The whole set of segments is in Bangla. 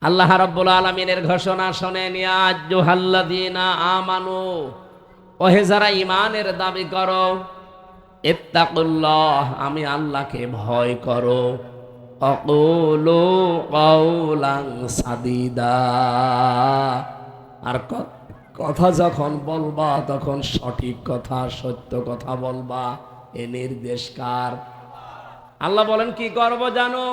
আল্লাহ রাব্বুল আলামিনের ঘোষণা শোনেন, ইয়া আইয়ুহাল্লাযীনা আমানু, ওহে যারা ঈমানের দাবি করো, ইত্তাকুল্লাহ, আমি আল্লাহকে ভয় করো, আকুলু কাওলান সাদীদা, আর কথা যখন বলবা তখন সঠিক কথা, সত্য কথা বলবা। এ নির্দেশ কার? আল্লাহ বলেন কি করব জানো?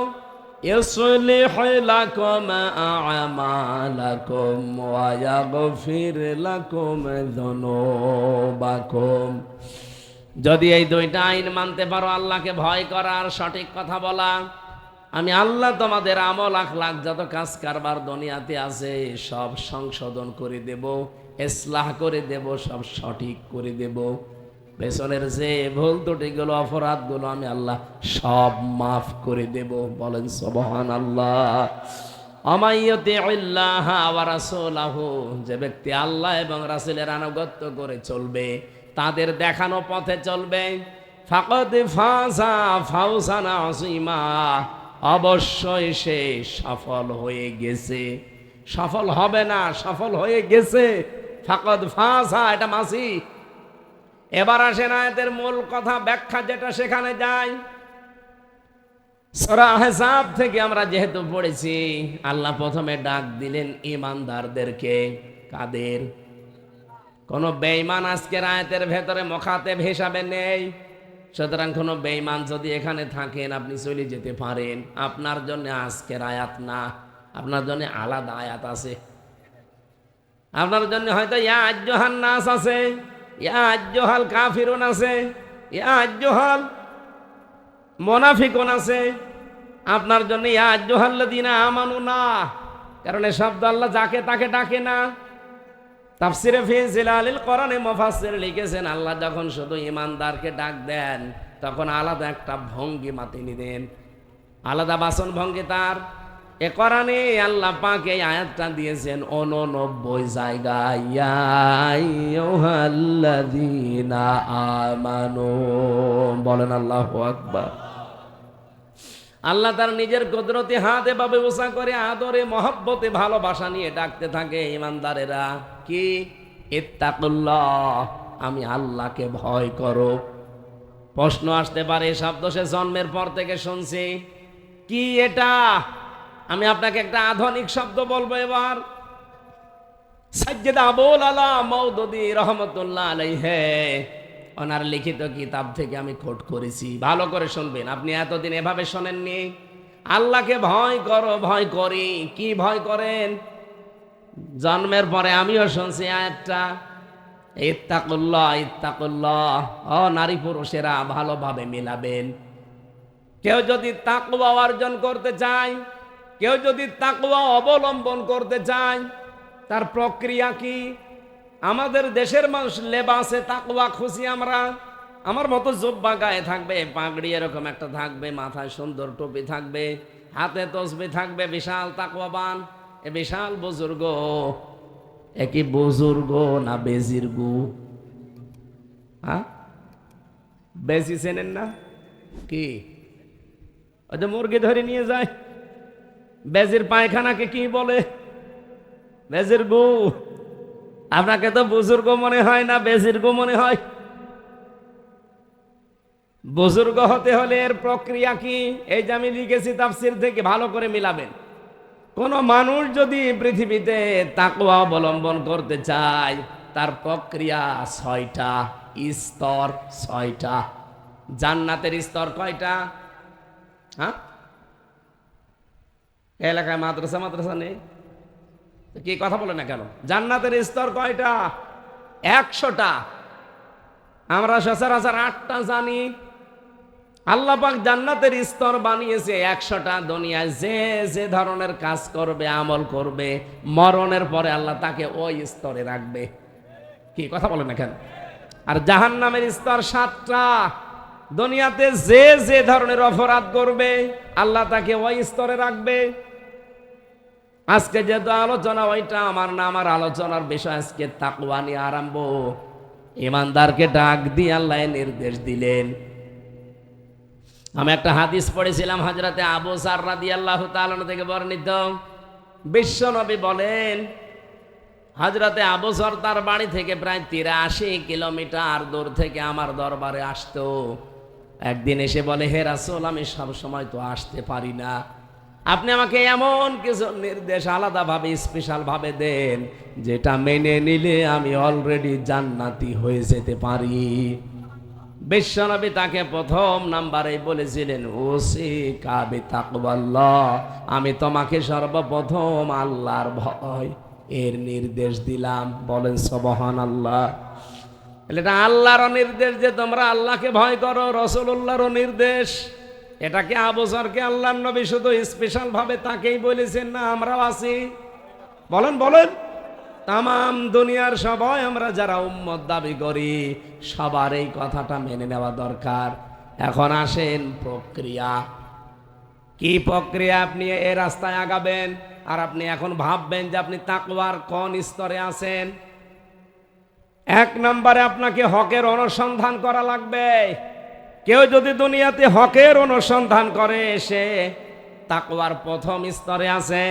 ইউসলিহু লাকুম আ'মালাকুম ওয়া ইয়াগফির লাকুম যুনুবাকুম। যদি এই দুইটা আইন মানতে পারো, আল্লাহকে ভয় করা আর সঠিক কথা বলা, আমি আল্লাহ তোমাদের আমল আখলাক যত কাজ কারবার দুনিয়াতে আছে সব সংশোধন করে দেব, ইসলাহ করে দেব, সব সঠিক করে দেব। পেছনের যে ভুল ত্রুটিগুলো, অপরাধগুলো আমি আল্লাহ সব মাফ করে দেব। বলেন সুবহানাল্লাহ। আমাইয়ুতিউল্লাহ ওয়া রাসূলাহু, যে ব্যক্তি আল্লাহ এবং রাসূলের আনুগত্য করে চলবে, তাদের দেখানো পথে চলবে, ফাকাদ ফাজা ফাওজান আযীমা, অবশ্যই সে সফল হয়ে গেছে। সফল হবে না, সফল হয়ে গেছে। ফাকাদ ফাজা, এটা মাসি। এবার আসেন আয়াতের মূল কথা, ব্যাখ্যা যেটা, সেখানে যাই। সূরা আহজাব থেকে আমরা যেহেতু পড়েছি, আল্লাহ প্রথমে ডাক দিলেন ঈমানদারদেরকে। কাদের? কোন বেঈমান আজকের আয়াতের ভেতরে মুখাতেব হিসাবে নেই। সুতরাং কোন বেঈমান যদি এখানে থাকেন, আপনি চলে যেতে পারেন। আপনার জন্য আজকের আয়াত না, আপনার জন্য আলাদা আয়াত আছে। আপনার জন্য হয়তো ইয়া আইয়ুহান নাস আছে, ইয়া আইয়ুহাল কাফিরুন আছে, ইয়া আইয়ুহাল মুনাফিকুন আছে। আপনার জন্য ইয়া আইয়ুহাল্লাযীনা আমানু না, কারণ এই শব্দ আল্লাহ যাকে তাকে ডাকে না। তাফসিরে ফি জিলালিল কোরআনে মুফাসসির লিখেছেন, আল্লাহ যখন শুধু ঈমানদারকে ডাক দেন, তখন আলাদা একটা ভঙ্গিমা তিনি দেন, আলাদা বাসন ভঙ্গি তার। এ কোরআনে আল্লাহ পাক এই আয়াতটা দিয়েছেন 89 জায়গায়, ইয়া আইয়ুহাল্লাযীনা আমানু। বলেন আল্লাহু আকবার। আল্লাহ তার নিজের কুদরতি হাত এভাবে উঁচা করে আদরে মহব্বতে ভালোবাসা নিয়ে ডাকতে থাকে ঈমানদারেরা। কি? ইত্তাকুল্লাহ, আমি আল্লাহকে ভয় করো। প্রশ্ন আসতে পারে, শব্দ সে জন্মের পর থেকে শুনছি, কি এটা? আমি আপনাকে একটা আধুনিক শব্দ বলবো এবার। সাইয়্যিদ আবুল আলা মওদুদী রাহমাতুল্লাহ আলাইহি, ওনার লিখিত কিতাব থেকে আমি কোট করেছি, ভালো করে শুনবেন। আপনি এতদিন এভাবে শোনেননি। আল্লাহকে ভয় করো, ভয় করি। কি ভয় করেন? জন্মের পরে আমিও শুনছি আয়াতটা, ইত্তাকুল্লাহ ইত্তাকুল্লাহ। ও নারী পুরুষেরা ভালোভাবে মিলাবেন। কেউ যদি তাকওয়া অর্জন করতে চায়, কেউ যদি তাকওয়া অবলম্বন করতে চায়, তার প্রক্রিয়া কি? আমাদের দেশের মানুষ লেবাসে তাকওয়া খুশি আমরা। আমার মতো জুব্বা গায়ে থাকবে, পাগড়ি এরকম একটা থাকবে, মাথায় সুন্দর টুপি থাকবে, হাতে তসবিহ থাকবে, বিশাল তাকওয়াবান। এ বিশাল বুজুর্গ। একই বুজুর্গ না বেজির গু? হ্যাঁ, বেজি চেনেন না? কি ওই যে মুরগি ধরে নিয়ে যায়, বেজির পায়খানাকে কি বলে? বেজির গু। আপনাকে তো বুজুর্গ মনে হয় না, বেজির গু মনে হয়? বুজুর্গ হতে হলে এর প্রক্রিয়া কি? এই যে আমি লিখেছি তাফসীর থেকে, ভালো করে মিলাবেন। কোন মানুষ যদি পৃথিবীতে তাকওয়া অবলম্বন করতে চায়, তার প্রক্রিয়া 6টা, স্তর 6টা। জান্নাতের স্তর কয়টা? হ্যাঁ, এলাকায় মাদ্রাসা মাদ্রাসা নেই, কি কথা বলে না কেন? জান্নাতের স্তর কয়টা? 100টা। আমরা সচরাচর 8টা জানি। আল্লাহ পাক জান্নাতের স্তর বানিয়েছে 100টা। দুনিয়ায় যে যে ধরনের কাজ করবে, আমল করবে, মরণের পরে আল্লাহ তাকে ওই স্তরে রাখবে। কি কথা বলে না কেন? আর জাহান্নামের স্তর 7টা। দুনিয়াতে যে যে ধরনের অপরাধ করবে, আল্লাহ তাকে ওই স্তরে রাখবে। আজকে যেহেতু আলোচনা ওইটা আমার না, আমার আলোচনার বিষয় আজকে তাকওয়া নিয়ে আরম্ভ। ঈমানদারকে ডাক দিয়ে আল্লাহ নির্দেশ দিলেন। আমি একটা হাদিস পড়েছিলাম, হযরতে আবু যার রাদিয়াল্লাহু তাআলা থেকে বর্ণিত। বিশ্বনবী বলেন, হযরতে আবু যর তার বাড়ি থেকে প্রায় 83 কিলোমিটার দূর থেকে আমার দরবারে আসতো। একদিন এসে বলে, হে রাসূল, আমি সব সময় তো আসতে পারি না, আপনি আমাকে এমন কিছু নির্দেশ আলাদাভাবে স্পেশাল ভাবে দেন যেটা মেনে নিলে আমি অলরেডি জান্নাতি হয়ে যেতে পারি। বিশ্বনবী তাকে প্রথম নাম্বারে বলেছিলেন, ওসি কাবি তাকওয়াল্লাহ, আমি তোমাকে সর্বপ্রথম আল্লাহর ভয় এর নির্দেশ দিলাম। বলেন সুবহানাল্লাহ। এটা আল্লাহর নির্দেশ যে তোমরা আল্লাহকে ভয় করো, রাসূলুল্লাহর নির্দেশ। এটাকে আবু যরকে আল্লাহর নবী শুধু স্পেশাল ভাবে তাকেই বলেছেন না আমরাও আছি? বলেন বলেন। তামাম দুনিয়ার সবাই আমরা যারা উম্মত দাবি করি সবার এই কথাটা মেনে নেওয়া দরকার। এখন আসেন প্রক্রিয়া। কি প্রক্রিয়া? আপনি এই রাস্তায় আগাবেন আর আপনি এখন ভাববেন যে আপনি তাকওয়ার কোন স্তরে আছেন। এক নম্বরে আপনাকে হকের অনুসন্ধান করা লাগবে। কেউ যদি দুনিয়াতে হকের অনুসন্ধান করে সে তাকওয়ার প্রথম স্তরে আছে।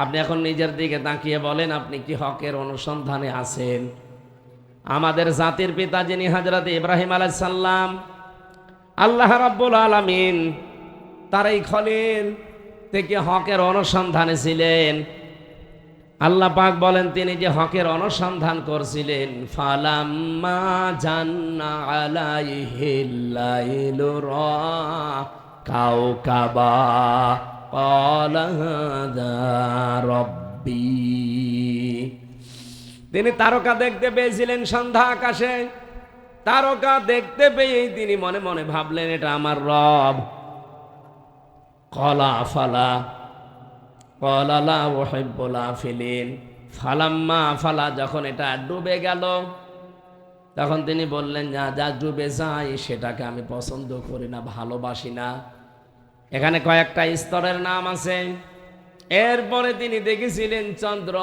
আপনি এখন নিজের দিকে তাকিয়ে বলেন, আপনি কি হকের অনুসন্ধানে আছেন? আমাদের জাতির পিতা যিনি হযরত ইব্রাহিম আলাইহিস সালাম, আল্লাহ রাব্বুল আলামিন তার এই খলিল থেকে হকের অনুসন্ধানে ছিলেন। আল্লাহ পাক বলেন, তিনি যে হকের অনুসন্ধান করছিলেন, ফালাম্মা জান্না আলাইহিল লাইলু রা কাওকাবা ক্বালা হাযা রাব্বি। তিনি তারকা দেখতে পেয়েছিলেন সন্ধ্যা আকাশে। তারকা দেখতে পেয়েই তিনি মনে মনে ভাবলেন, এটা আমার রব। ক্বালা ফালা ক্বালা লা উহিব্বুল আফিলিন। ফালাম্মা ফালা, যখন এটা ডুবে গেল তখন তিনি বললেন, যা ডুবে যায় সেটাকে আমি পছন্দ করি না, ভালোবাসি না। এখানে কয়েকটা স্তরের নাম আছে। এরপরে তিনি দেখেছিলেন চন্দ্র,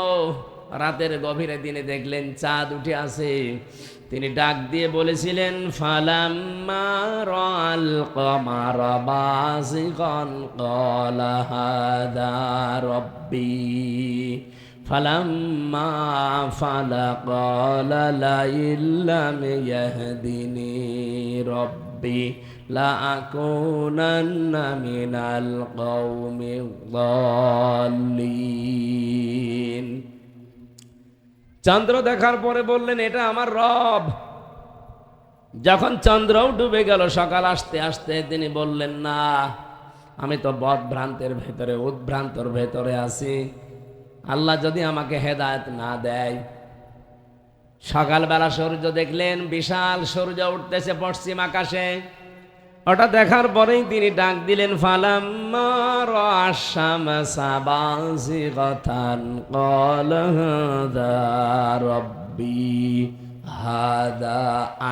রাতের গভীরে দিনে দেখলেন চাঁদ উঠে আছে। তিনি ডাক দিয়ে বলেছিলেন, ফালাম্মা রাআল কমারা বাযিগান ক্বালা হাযা রাব্বি। ফালাম্মা আফালা ক্বালা লাইল্লাম ইয়াহদিনি রাব্বি লাআকুনান্না মিনাল কওমিয যাল্লিন। চন্দ্র দেখার পরে বললেন, এটা আমার রব। যখন চন্দ্রও ডুবে গেল সকাল আসতে আসতে, তিনি বললেন, না, আমি তো বদভ্রান্তের ভেতরে, উদ্ভ্রান্তর ভেতরে আছি। আল্লাহ যদি আমাকে হেদায়েত না দেয়। সকালবেলা সূর্য দেখলেন, বিশাল সূর্য উঠতেছে পশ্চিম আকাশে। ওটা দেখার পরেই তিনি ডাক দিলেন, ফালাম্মা রাআশ শামসা বাযিগাতান ক্বালা হাযা রাব্বি হাযা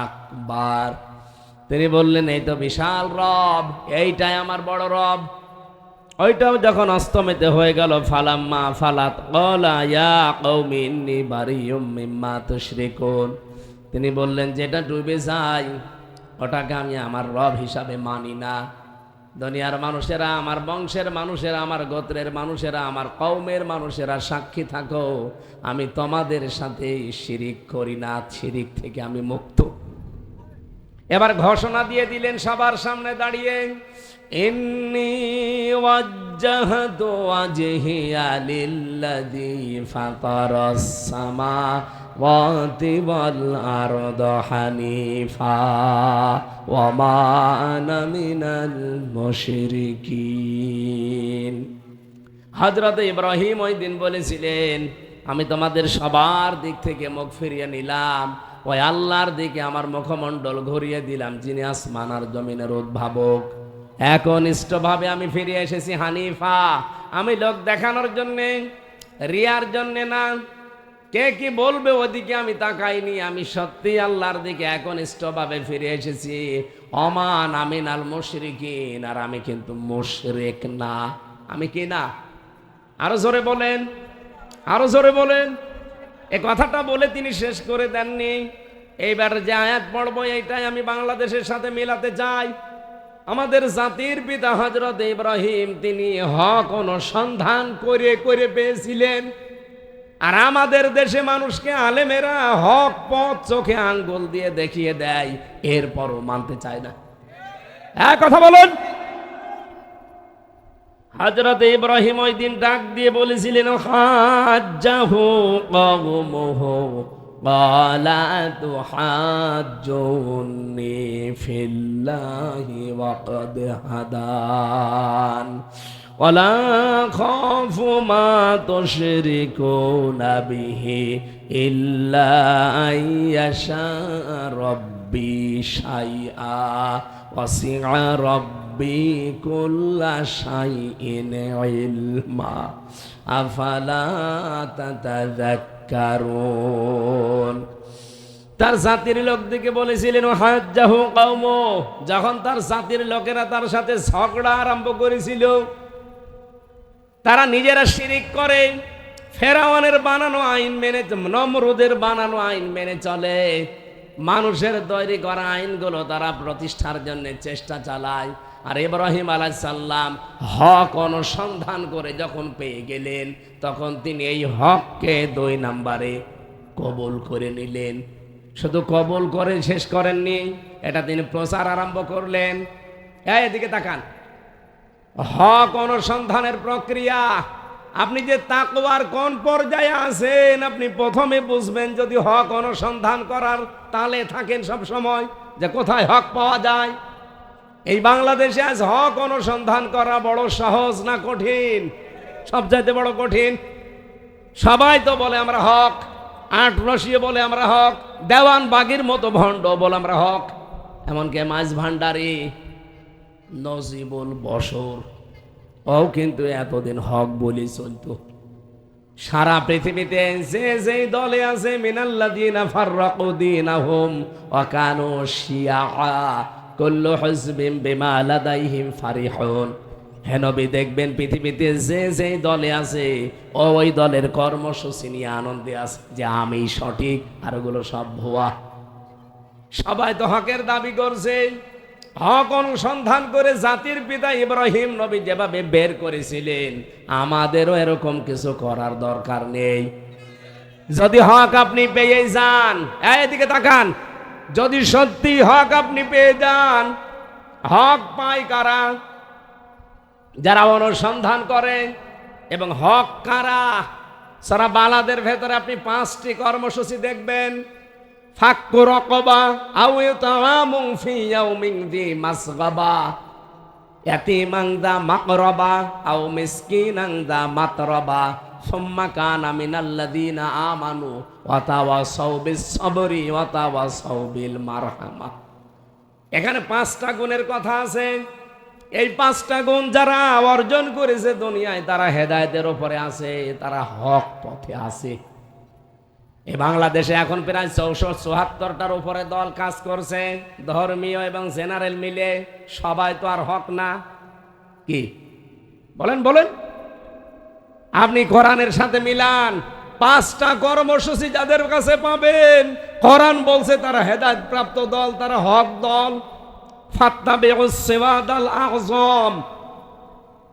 আকবার। তিনি বললেন, এই তো বিশাল রব, এইটাই আমার বড় রব। ওইটাও যখন অস্তমিত হয়ে গেল, ফালাম্মা ফালাত ক্বালা ইয়া কওমি ইন্নী বারিয়ুম মিম্মা তুশরিকুন। তিনি বললেন, যেটা ডুবে যায় ওটাকে আমি আমার রব হিসাবে মানি না। দুনিয়ার মানুষেরা, আমার বংশের মানুষেরা, আমার গোত্রের মানুষেরা, আমার কওমের মানুষেরা সাক্ষী থাকো, আমি তোমাদের সাথে শিরিক করি না, শিরিক থেকে আমি মুক্ত। এবার ঘোষণা দিয়ে দিলেন সবার সামনে দাঁড়িয়ে, ইন্নী ওয়াজ্জাহতু ওয়াজহিয়া লিল্লাযী ফাতারাস সামাওয়াতি ওয়াল আরদা হানিফা ওয়া মা আনা মিনাল মুশরিকিন। হযরত ইব্রাহিম ওই দিন বলেছিলেন, আমি তোমাদের সবার দিক থেকে মুখ ফিরিয়ে নিলাম, ওই আল্লাহর দিকে আমার মুখমণ্ডল ঘুরিয়ে দিলাম, যিনি আসমান আর জমিনের উদ্ভাবক। একনিষ্ঠভাবে আমি ফিরে এসেছি হানিফা। আমি লোক দেখানোর জন্যে, রিয়ার জন্যে না। কে কি বলবে ওদিকে আমি তাকাইনি। আমি সত্যি আল্লাহর দিকে একনিষ্ঠভাবে ফিরে এসেছি। অমান আমিনাল মুশরিকিন, আর আমি কিন্তু মুশরিক না। আমি কি না? আরো জোরে বলেন, আরো জোরে বলেন। এ কথাটা বলে তিনি শেষ করে দেননি। এইবার যে আয়াত পড়বো এইটাই আমি বাংলাদেশের সাথে মেলাতে চাই। আমাদের জাতির পিতা হযরত ইব্রাহিম তিনি হক অনুসন্ধান করে করে পেয়েছিলেন। আর আমাদের দেশে মানুষকে আলেমেরা হক পথ চোখে আঙ্গুল দিয়ে দেখিয়ে দেয়, এরপরও মানতে চায় না। এক কথা বলুন। হযরত ইব্রাহিম ওই দিন ডাক দিয়ে বলেছিলেন, হাজ্জাহু কওমুহু ক্বালা তুহাজ্জুনি ফিল্লাহি ওয়া ক্বাদ হাদান ওয়ালা খাফু মা তুশরিকুনা বিহি ইল্লা আইয়াশা রাব্বি শাইআ ওয়াসিআ রাব্বি কুল্লা শাইইন ইলমা আফালা তাতাযাক্কারুন। তার জাতির লোকদেরকে বলেছিলেন হাজ্জাহু কওমু, যখন তার জাতির লোকেরা তার সাথে ঝগড়া আরম্ভ করেছিল, তারা নিজেরা শিরিক করে, ফেরাউনের বানানো আইন মেনে, নমরুদের বানানো আইন মেনে চলে, মানুষের তৈরি করা আইনগুলো তারা প্রতিষ্ঠার জন্য চেষ্টা চালায়। আর ইব্রাহিম আলাইহিস সালাম হক অনুসন্ধান করে যখন পেয়ে গেলেন, তখন তিনি এই হককে 2 নম্বরে কবুল করে নিলেন। শুধু কবুল করে শেষ করেননি, এটা তিনি প্রচার আরম্ভ করলেন। এদিকে তাকান, হক অনুসন্ধানের প্রক্রিয়া। আপনি যে তাকওয়ার কোন পর্যায়ে আছেন আপনি প্রথমে বুঝবেন যদি হক অনুসন্ধান করার তালে থাকেন সব সময়, যে কোথায় হক পাওয়া যায়। এই বাংলাদেশে আজ হক অনুসন্ধান করা বড় সহজ না কঠিন? সবচাইতে বড় কঠিন। সবাই তো বলে আমরা হক, আট রসিয়ে বলে আমরা হক, দেওয়ান বাগির মতো ভণ্ড বলে আমরা হক, এমনকি মাঝ ভান্ডারি নজিবুল বশর ও কিন্তু এতদিন হক বলি চলতো। সারা পৃথিবীতে যে যে দলে আছে, মিনাল্লাযীনা ফাররাকু দীনাহুম ওয়া কানু শিয়া কুল্লু হিজবিন বিমা লাদাইহিম ফারিহুন। হে নবী, দেখবেন পৃথিবীতে যে যে দলে আছে ওই দলের কর্মসূচি নিয়ে আনন্দে আছে যে আমি সঠিক আর ওগুলো সব ভুয়া। সবাই তো হকের দাবি করছে। হক অনুসন্ধান করে জাতির পিতা ইব্রাহিম নবী যেভাবে বের করেছিলেন, আমাদেরও এরকম কিছু করার দরকার নেই। যদি হক আপনি পেয়ে যান, এদিকে তাকান, যদি সত্যি হক আপনি পেয়ে যান, হক পায় কারা? যারা অনুসন্ধান করে। এবং হক কারা? সারা বালাদের ভেতরে আপনি 5টি কর্মসূচি দেখবেন। ফাক্কু রাকাবা আও ইতআমুন ফি ইয়াউমিন যি মাসগাবা, ইয়াতীমান যা মাকরাবা আও মিসকিনান যা মাতরাবা, সুম্মা কানা মিনাল্লাযীনা আমানু ওয়া তাওয়াসাউ বিস সাবরি ওয়া তাওয়াসাউ বিল মারহামা। এখানে 5টা গুণের কথা আছে। এই 5টা গুণ যারা অর্জন করেছে দুনিয়ায়, তারা হেদায়েতের উপরে আছে, তারা হক পথে আছে। এই বাংলাদেশে এখন প্রায় 74টার উপরে দল কাজ করছে, ধর্মীয় এবং জেনারেল মিলে। সবাই তো আর হক না, কি বলেন বলেন? আপনি কোরআনের সাথে মিলান, 5টা কর্মসূচি যাদের কাছে পাবেন, কোরআন বলছে তারা হেদায়েত প্রাপ্ত দল, তারা হক দল। ফাত্তাবিউস সিরাতাল আযম,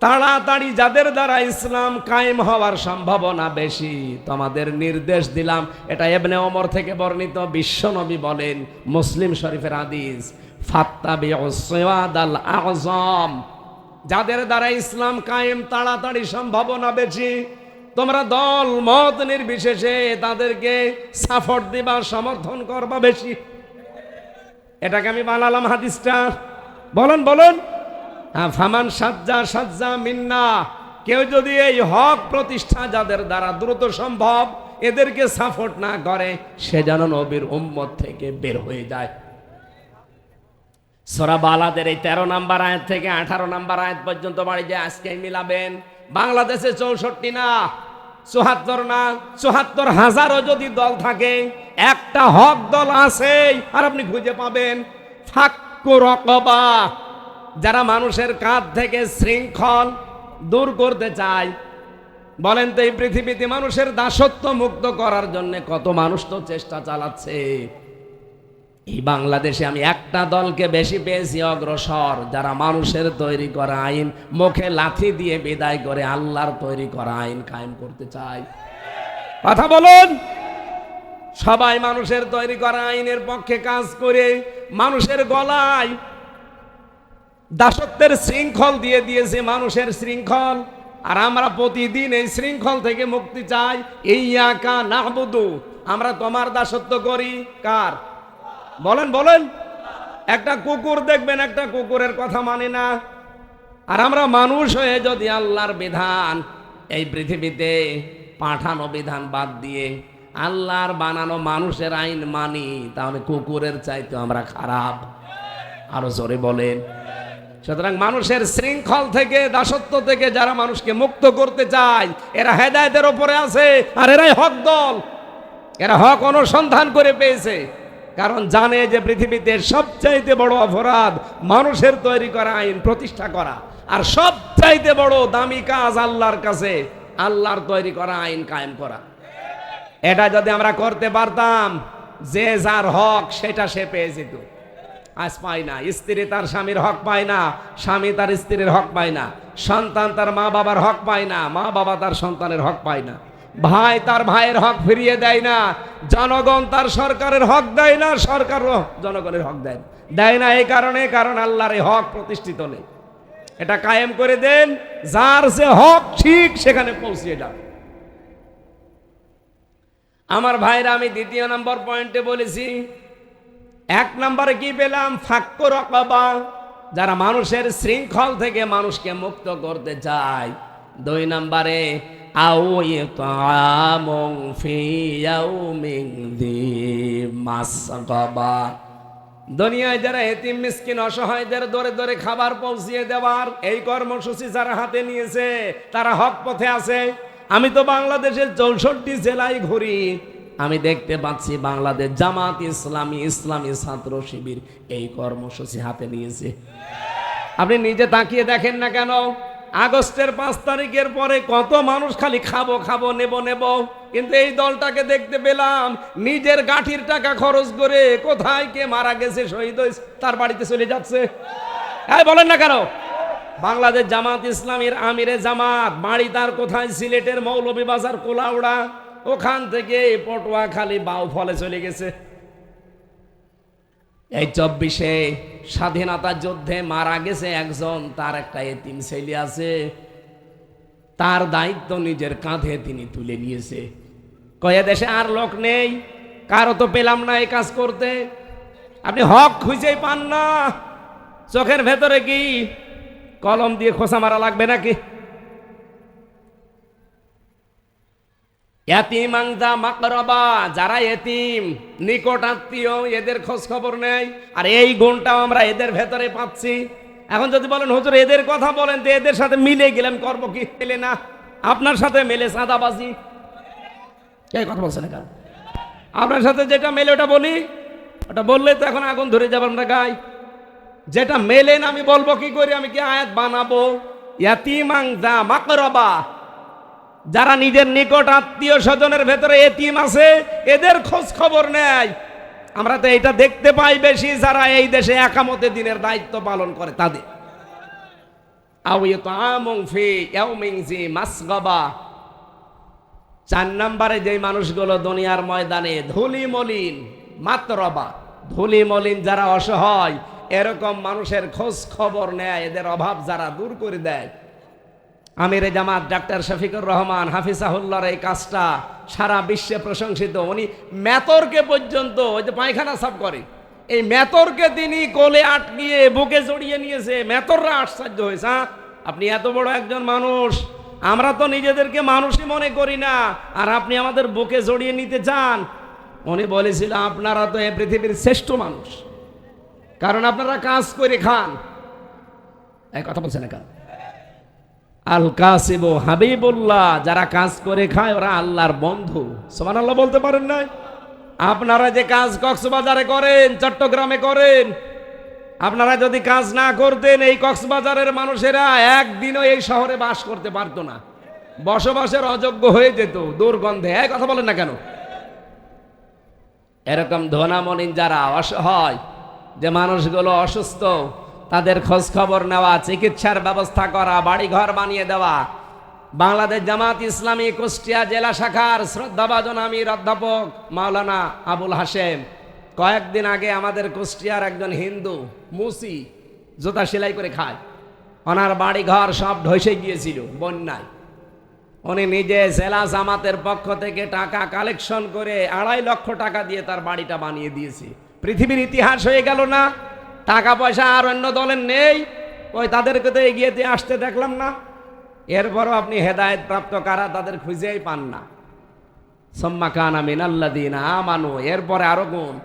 তাড়াতাড়ি যাদের দ্বারা ইসলাম কায়েম হওয়ার সম্ভাবনা বেশি, তোমাদের নির্দেশ দিলাম। এটা ইবনে ওমর থেকে বর্ণিত, বিশ্বনবী বলেন, মুসলিম শরীফের হাদিস, ফাত্তাবিউস সিরাতাল আযম, যাদের দ্বারা ইসলাম কায়েম তাড়াতাড়ি সম্ভাবনা বেশি, তোমরা দল মত নির্বিশেষে তাদেরকে সাপোর্ট দিবা, সমর্থন করবা বেশি। এটাকে আমি বানালাম হাদিসটা। বলেন বলেন। ফামান সাজ্জা সাজ্জা মিন্না, কেউ যদি এই হক প্রতিষ্ঠা যাদের দ্বারা দ্রুত সম্ভব এদেরকে সাপোর্ট না করে, সে যেন নবীর উম্মত থেকে বের হয়ে যায়। সূরা বালাদের এই 13 নম্বর আয়াত থেকে 18 নম্বর আয়াত পর্যন্ত বাড়ি যে আজকে মিলাবেন, বাংলাদেশে 64 না 74 না 74,000ও যদি দল থাকে, একটা হক দল আছে আর আপনি খুঁজে পাবেন। ফাক্কু রাকাবা, যারা মানুষের কাঁধ থেকে শৃঙ্খল দূর করতে চায়। বলেন তো, এই পৃথিবীতে মানুষের দাসত্ব মুক্ত করার জন্য কত মানুষ তো চেষ্টা চালাচ্ছে। এই বাংলাদেশে আমি একটা দলকে বেশি পেয়েছি অগ্রসর, যারা মানুষের তৈরি করা আইন মুখে লাথি দিয়ে বিদায় করে আল্লাহর তৈরি করা আইন কায়েম করতে চায়। কথা বলুন। সবাই মানুষের তৈরি করা আইনের পক্ষে কাজ করে মানুষের গলায় দাসত্বের শৃঙ্খল দিয়ে দিয়েছে, মানুষের শৃঙ্খল। আর আমরা প্রতিদিন এই শৃঙ্খল থেকে মুক্তি চাই। ইয়্যাকা না'বুদু, আমরা তোমার দাসত্ব করি। কার? বলেন বলেন। একটা কুকুর দেখবেন, একটা কুকুরের কথা মানে না। আর আমরা মানুষ হয়ে যদি আল্লাহর বিধান, এই পৃথিবীতে পাঠানো বিধান বাদ দিয়ে আল্লাহর বানানো মানুষের আইন মানি, তাহলে কুকুরের চাইতে আমরা খারাপ। আরো জোরে বলেন। সুতরাং মানুষের শৃঙ্খল থেকে, দাসত্ব থেকে যারা মানুষকে মুক্ত করতে চায়, এরা হেদায়েতের ওপরে আছে। আর এরাই হক দল। এরা হক অনুসন্ধান করে পেয়েছে, কারণ জানে যে পৃথিবীতে সবচাইতে বড় অপরাধ মানুষের তৈরি করা আইন প্রতিষ্ঠা করা, আর সবচাইতে বড় দামি কাজ আল্লাহর কাছে আল্লাহর তৈরি করা আইন কায়েম করা। এটা যদি আমরা করতে পারতাম, যে যার হক সেটা সে পেয়ে যেত। আজ পাই না। স্ত্রী তার স্বামীর হক পায় না, স্বামী তার স্ত্রীর হক পায় না, সন্তান তার মা বাবার হক পায় না, মা বাবা তার সন্তানের হক পায় না, ভাই তার ভাইয়ের হক ফিরিয়ে দেয় না, জনগণ তার সরকারের হক দেয় না, সরকারও জনগণের হক দেয় না। এই কারণে, কারণ আল্লাহর এই হক প্রতিষ্ঠিত নেই। এটা কায়েম করে দেন, যার যে হক ঠিক সেখানে পৌঁছিয়ে যান। আমার ভাইরা, আমি দ্বিতীয় নম্বর পয়েন্টে বলেছি, এক নম্বরে কি পেলাম? ফাক্কু রাকাবা, যারা মানুষের শৃঙ্খল থেকে মানুষকে মুক্ত করতে চায়। দুই নম্বরে আও ইতআমুন ফি ইয়াউমিন যী মাসগাবা, দুনিয়ায় যারা এতিম মিসকিন অসহায়দের দরে দরে খাবার পৌঁছিয়ে দেওয়ার এই কর্মসূচি যারা হাতে নিয়েছে, তারা হক পথে আছে। আমি তো বাংলাদেশের 64 জেলায় ঘুরি, আমি দেখতে পাচ্ছি বাংলাদেশ জামাত ইসলামী, ইসলামী ছাত্র শিবির এই কর্মসূচি হাতে নিয়েছে। আপনি নিজে তাকিয়ে দেখেন না কেন, আগস্টের 5 তারিখের পরে কত মানুষ খালি খাবো খাবো, নেব নেব, কিন্তু এই দলটাকে দেখতে পেলাম নিজের গাঠির টাকা খরচ করে কোথায় কে মারা গেছে, শহীদ হয়েছে, তার বাড়িতে চলে যাচ্ছে। এই বলেন না কেন? বাংলাদেশ জামাত ইসলামীর আমিরে জামাত বাড়ি তার কোথায়? সিলেটের মৌলভীবাজার কোলাউড়া, ওখান থেকে পটুয়াখালী বাউফলে চলে গেছে। এই 24-এ স্বাধীনতা যুদ্ধে মারা গেছে একজন, তার একটা এতিম ছেলে আছে, তার দায়িত্ব নিজের কাঁধে তিনি তুলে নিয়েছে। কয়ে দেশে আর লোক নেই, কারো তো পেলাম না এই কাজ করতে। আপনি হক খুঁজেই পান না। চোখের ভেতরে কি কলম দিয়ে খোঁচা মারা লাগবে নাকি? ইয়াতিমাংদা মাকরাবা, যারা এতিম নিকট আত্মীয়, এদের খোঁজ খবর নেই। আর এই গুণটাও আমরা এদের ভেতরে পাচ্ছি। এখন যদি বলেন হুজুর এদের কথা বলেন, তো এদের সাথে মিলে গেলেন, করবো কি? মেলে না। আপনার সাথে মেলে চাঁদাবাজি। এই কথা বলছেন কেন? আপনার সাথে যেটা মেলে ওটা বলি, ওটা বললে তো এখন আগুন ধরে যাবেন না গায়ে। যেটা মেলে না আমি বলবো কি করি? আমি কি আয়াত বানাবো? ইয়াতিমাংদা মাকরাবা, যারা নিজের নিকট আত্মীয় স্বজনের ভেতরে এতিম আছে, এদের খোঁজ খবর নেয়। আমরা তো এটা দেখতে পাই বেশি, যারা এই দেশে একামতে দিনের দায়িত্ব পালন করে তাদের। আও ইতআমুন ফি ইয়াউমিন যী মাসগাবা, 4 নম্বরে যে মানুষগুলো দুনিয়ার ময়দানে ধুলি মলিন, মাতরবা, ধুলি মলিন যারা অসহায়, এরকম মানুষের খোঁজ খবর নেয়, এদের অভাব যারা দূর করে দেয়। আমিরে জামাত ডাক্তার শফিকুর রহমান হাফিজাহুল্লাহর এই কাজটা সারা বিশ্বে প্রশংসিত। উনি মেতরকে পর্যন্ত, ওই যে পায়খানা সাফ করে, এই মেতরকে তিনি কোলে আটকিয়ে বুকে জড়িয়ে নিয়েছে। মেতররা আশ্চর্য হয়েছে, হ্যাঁ আপনি এত বড় একজন মানুষ, আমরা তো নিজেদেরকে মানুষই মনে করি না, আর আপনি আমাদের বুকে জড়িয়ে নিতে চান। উনি বলেছিল আপনারা তো এই পৃথিবীর শ্রেষ্ঠ মানুষ, কারণ আপনারা কাজ করে খান। এই কথা বলছেন না? আল কাসিবু হাবিবুল্লাহ, যারা কাজ করে খায় ওরা আল্লাহর বন্ধু। সুবহানাল্লাহ বলতে পারেন না? আপনারা যে কাজ কক্সবাজারে করেন, চট্টগ্রামে করেন, আপনারা যদি কাজ না করতেন, এই কক্সবাজারের মানুষেরা একদিনও এই শহরে বাস করতে পারতো না, বসবাসের অযোগ্য হয়ে যেত দুর্গন্ধে। এই কথা বলেন না কেন? এরকম ধনামনিন যারা অসহায়, যে মানুষগুলো অসুস্থ, তাদের খোঁজ খবর নেওয়া, চিকিৎসার ব্যবস্থা করা, বাড়ি ঘর বানিয়ে দেওয়া। বাংলাদেশ জামাত ইসলামী কুষ্টিয়া জেলা শাখার শ্রদ্ধাভাজন আমির অধ্যাপক মাওলানা আবুল হাশেম কয়েকদিন আগে আমাদের কুষ্টিয়ার একজন হিন্দু মুসি, জুতা সেলাই করে খায়, ওনার বাড়ি ঘর সব ধসে গিয়েছিল বন্যায়। উনি নিজে জেলা জামাতের পক্ষ থেকে টাকা কালেকশন করে 2.5 লক্ষ টাকা দিয়ে তার বাড়িটা বানিয়ে দিয়েছে। পৃথিবীর ইতিহাস হয়ে গেল না? টাকা পয়সা আর অন্য দলের নেই, ওই তাদেরকে তো এগিয়ে দিয়ে আসতে দেখলাম না। এরপরও আপনি হেদায়েত প্রাপ্ত কারা, তাদের খুঁজেই পান না। সুম্মা কানা মিনাল্লাযীনা আমানু, এরপরে আরো গুণ,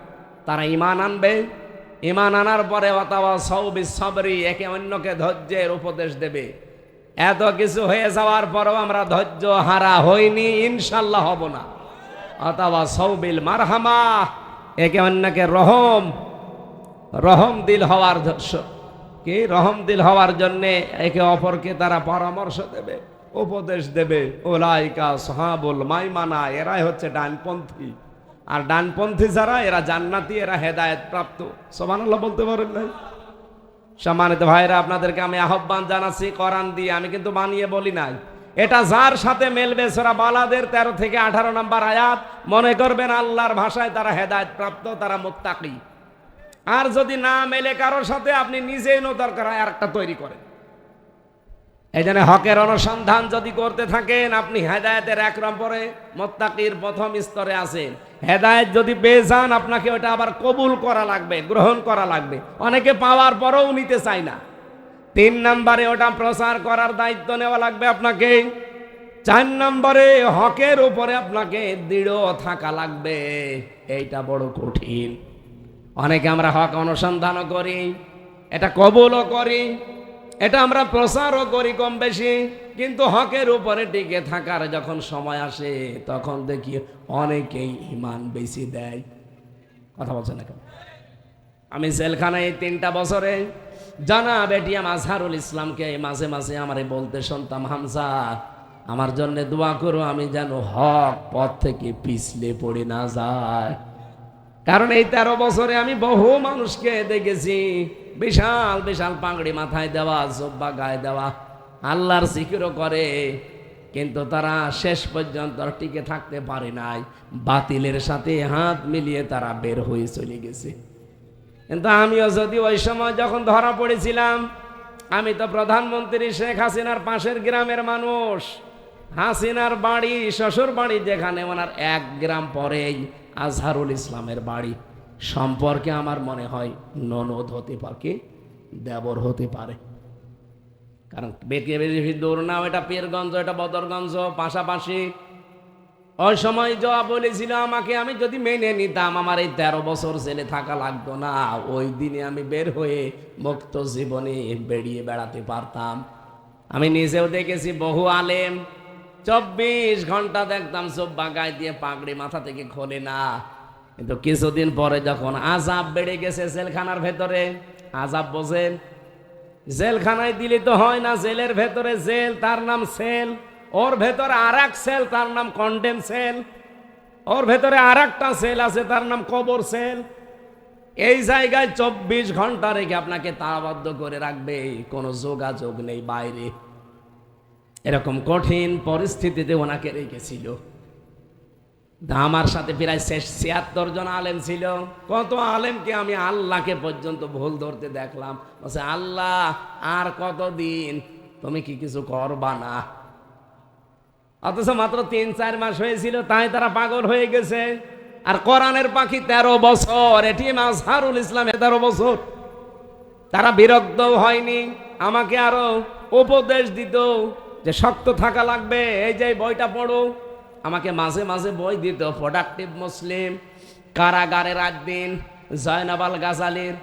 তারা ঈমান আনবে, ঈমান আনার পরে ওয়াতাওয়াসাউ বিস-সাবরি, একে অন্যকে ধৈর্যের উপদেশ দেবে। এত কিছু হয়ে যাওয়ার পরও আমরা ধৈর্য হারা হইনি, ইনশাআল্লাহ হব না। ওয়াতাওয়াসাউ বিল মারহামা, একে অন্যকে রহম দিল হওয়ার কি রহম দিল হওয়ার জন্য একে অপরকে তারা পরামর্শ দেবে, উপদেশ দেবে। উলাইকা সাহাবুল মাইমানা, এরাই হচ্ছে ডানপন্থী। আর ডানপন্থী যারা, এরা জান্নাতি, এরা হেদায়েত প্রাপ্ত। সুবহানাল্লাহ বলতে পারেন নাই? সম্মানিত ভাইরা, আপনাদেরকে আমি আহ্বান জানাচ্ছি কোরআন দিয়ে, আমি কিন্তু বানিয়ে বলি নাই। এটা যার সাথে মেলবে, সূরা বালাদের 13 থেকে 18 নম্বর আয়াত, মনে করবেন আল্লাহর ভাষায় তারা হেদায়েত প্রাপ্ত, তারা মুত্তাকি। আর যদি না মেলে কারোর সাথে, আপনি নিজেই দরকার হয় আর একটা তৈরি করেন। এই জন্য হকের অনুসন্ধান যদি করতে থাকেন, আপনি হেদায়েতের 1 নম্বরে মুত্তাকির প্রথম স্তরে আছেন। হেদায়েত যদি পেয়ে যান, আপনাকে ওটা আবার কবুল করা লাগবে, গ্রহণ করা লাগবে। অনেকে পাওয়ার পরেও নিতে চায় না। 3 নম্বরে ওটা প্রচার করার দায়িত্ব নেওয়া লাগবে আপনাকে। 4 নম্বরে হকের উপরে আপনাকে দৃঢ় থাকা লাগবে। এইটা বড় কঠিন। অনেকে আমরা হক অনুসন্ধানও করি, এটা কবুলও করি, এটা আমরা প্রচারও করি কম বেশি, কিন্তু হকের উপরে টিকে থাকার যখন সময় আসে, তখন দেখি অনেকেই ঈমান বেশি দেয়। কথা বলছেন না কেন? আমি জেলখানায় 3টা বছরে জনাব এটিএম আজহারুল ইসলামকে মাঝে মাঝে আমারে বলতে শুনতাম, হামজা আমার জন্য দোয়া করো, আমি যেন হক পথ থেকে পিছলে পড়ে না যায়। কারণ এই 13 বছরে আমি বহু মানুষকে দেখেছি, বিশাল বিশাল পাগড়ি মাথায় দেওয়া, জুব্বা গায়ে দেওয়া, আল্লাহর জিকিরও করে, কিন্তু তারা শেষ পর্যন্ত টিকে থাকতে পারে নাই। বাতিলের সাথে হাত মিলিয়ে তারা বের হয়ে চলে গেছে। কিন্তু আমিও যদি ওই সময় যখন ধরা পড়েছিলাম, আমি তো প্রধানমন্ত্রী শেখ হাসিনার পাশের গ্রামের মানুষ। হাসিনার বাড়ি, শ্বশুর বাড়ি যেখানে, ওনার 1 গ্রাম পরেই আজহারুল ইসলামের বাড়ি। সম্পর্কে আমার মনে হয় ননদ হতে পারে, দেবর হতে পারে। কারণ বেঁকে বেশি দূর না, এটা পীরগঞ্জ, এটা বদরগঞ্জ, পাশাপাশি। ওই সময় জবাব বলেছিল আমাকে, আমি যদি মেনে নিতাম, আমার এই 13 বছর জেলে থাকা লাগতো না। ওই দিনে আমি বের হয়ে মুক্ত জীবনে বেরিয়ে বেড়াতে পারতাম। আমি নিজেও দেখেছি বহু আলেম 24 ঘন্টা দেখতাম জুব্বা গায়ে দিয়ে, পাগড়ি মাথা থেকে খোলে না। কিন্তু কিছুদিন পরে যখন আযাব বেড়ে গেছে জেলখানার ভেতরে, আযাব বোঝেন? জেলখানায় দিলে তো হয় না, জেলের ভেতরে জেল, তার নাম সেল, ওর ভেতরে আরেক সেল, তার নাম কন্ডেম সেল, ওর ভেতরে আরেকটা সেল আছে, তার নাম কবর সেল। এই জায়গায় 24 ঘন্টা রেখে আপনাকে তালাবদ্ধ করে রাখবে, কোনো যোগাযোগ নেই বাইরে। এরকম কঠিন পরিস্থিতিতে ওনাকে রেখেছিল। আমার সাথে প্রায় 76 জন আলেম ছিল। কত আলেমকে আমি আল্লাহকে পর্যন্ত ভুল ধরতে দেখলাম, বলছে আল্লাহ আর কতদিন, তুমি কি কিছু করবা না? অথচ মাত্র 3-4 মাস হয়েছিল, তাই তারা পাগল হয়ে গেছে। আর কোরআনের পাখি 13 বছর, এটিএম আজহারুল ইসলাম 13 বছর, তারা বিরক্তও হয়নি। আমাকে আরো উপদেশ দিত যে শক্ত থাকা লাগবে, এই যে বইটা পড়ো। আমাকে মাঝে মাঝে বই দিত, প্রোডাক্টিভ মুসলিম, কারাগারে রাত দিন, জয়নাব আল গাজালির।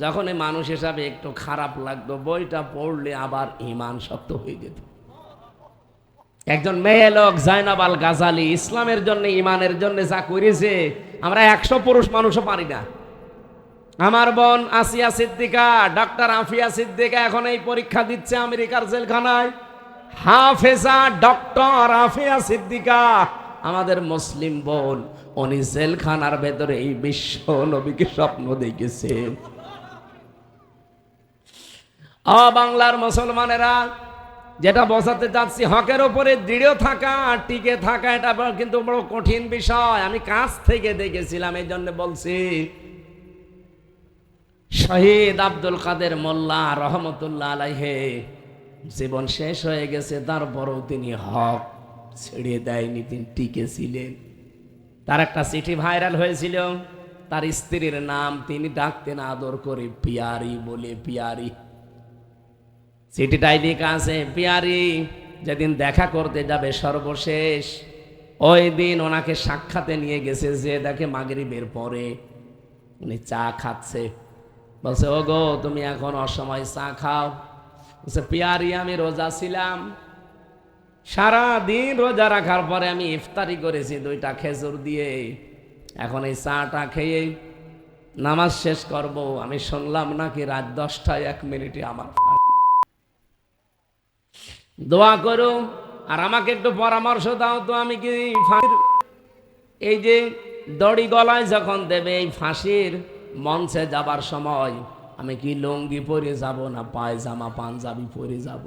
যখন এই মানুষ হিসাবে একটু খারাপ লাগতো, বইটা পড়লে আবার ঈমান শক্ত হয়ে যেত। একজন মেয়ে লোক জয়নাব আল গাজালি ইসলামের জন্য, ঈমানের জন্য যা করেছে, আমরা 100 পুরুষ মানুষও পারি না। আমার বোন আসিয়া সিদ্দিকা, ডক্টর আফিয়া সিদ্দিকা এখন এই পরীক্ষা দিচ্ছে আমেরিকার জেলখানায়। হাফেজা ডক্টর আফিয়া সিদ্দিকা আমাদের মুসলিম বোন, উনি জেলখানার ভেতরে এই বিশ্ব নবীকে স্বপ্ন দেখেছে। বাংলার মুসলমানেরা, যেটা বোঝাতে চাচ্ছি, হকের উপরে দৃঢ় থাকা আর টিকে থাকা এটা কিন্তু বড় কঠিন বিষয়। আমি কাছ থেকে দেখেছিলাম, এই জন্য বলছি। শহীদ আব্দুল কাদের মোল্লা রহমতুল্লাহ আলাইহে জীবন শেষ হয়ে গেছে, তারপরও তিনি হক ছেড়ে দেয়নি, তিনি টিকে ছিলেন। তার একটা চিঠি ভাইরাল হয়েছিল, তার স্ত্রীর নাম তিনি ডাকতেন আদর করে পিয়ারি বলে, পিয়ারি। চিঠিটাই লেখা আছে, পিয়ারি যেদিন দেখা করতে যাবে সর্বশেষ, ওই দিন ওনাকে সাক্ষাতে নিয়ে গেছে, যে দেখে মাগরিবের পরে উনি চা খাচ্ছে। বলছে, ও গো, তুমি এখন অসময় চা খাও? বলছে, পিয়ারি আমি রোজা ছিলাম, সারা দিন রোজা রাখার পরে আমি ইফতারি করেছি 2টা খেজুর দিয়ে, এখন এই চাটা খেয়ে নামাজ শেষ করব। আমি শুনলাম নাকি রাত 10টায় 1 মিনিটে আমার দোয়া করো, আর আমাকে একটু পরামর্শ দাও তো, আমি কি এই যে দড়ি গলায় যখন দেবে, এই ফাঁসির মঞ্চে যাবার সময় আমি কি লুঙ্গি পরে যাব না পায়জামা পাঞ্জাবি পরে যাব?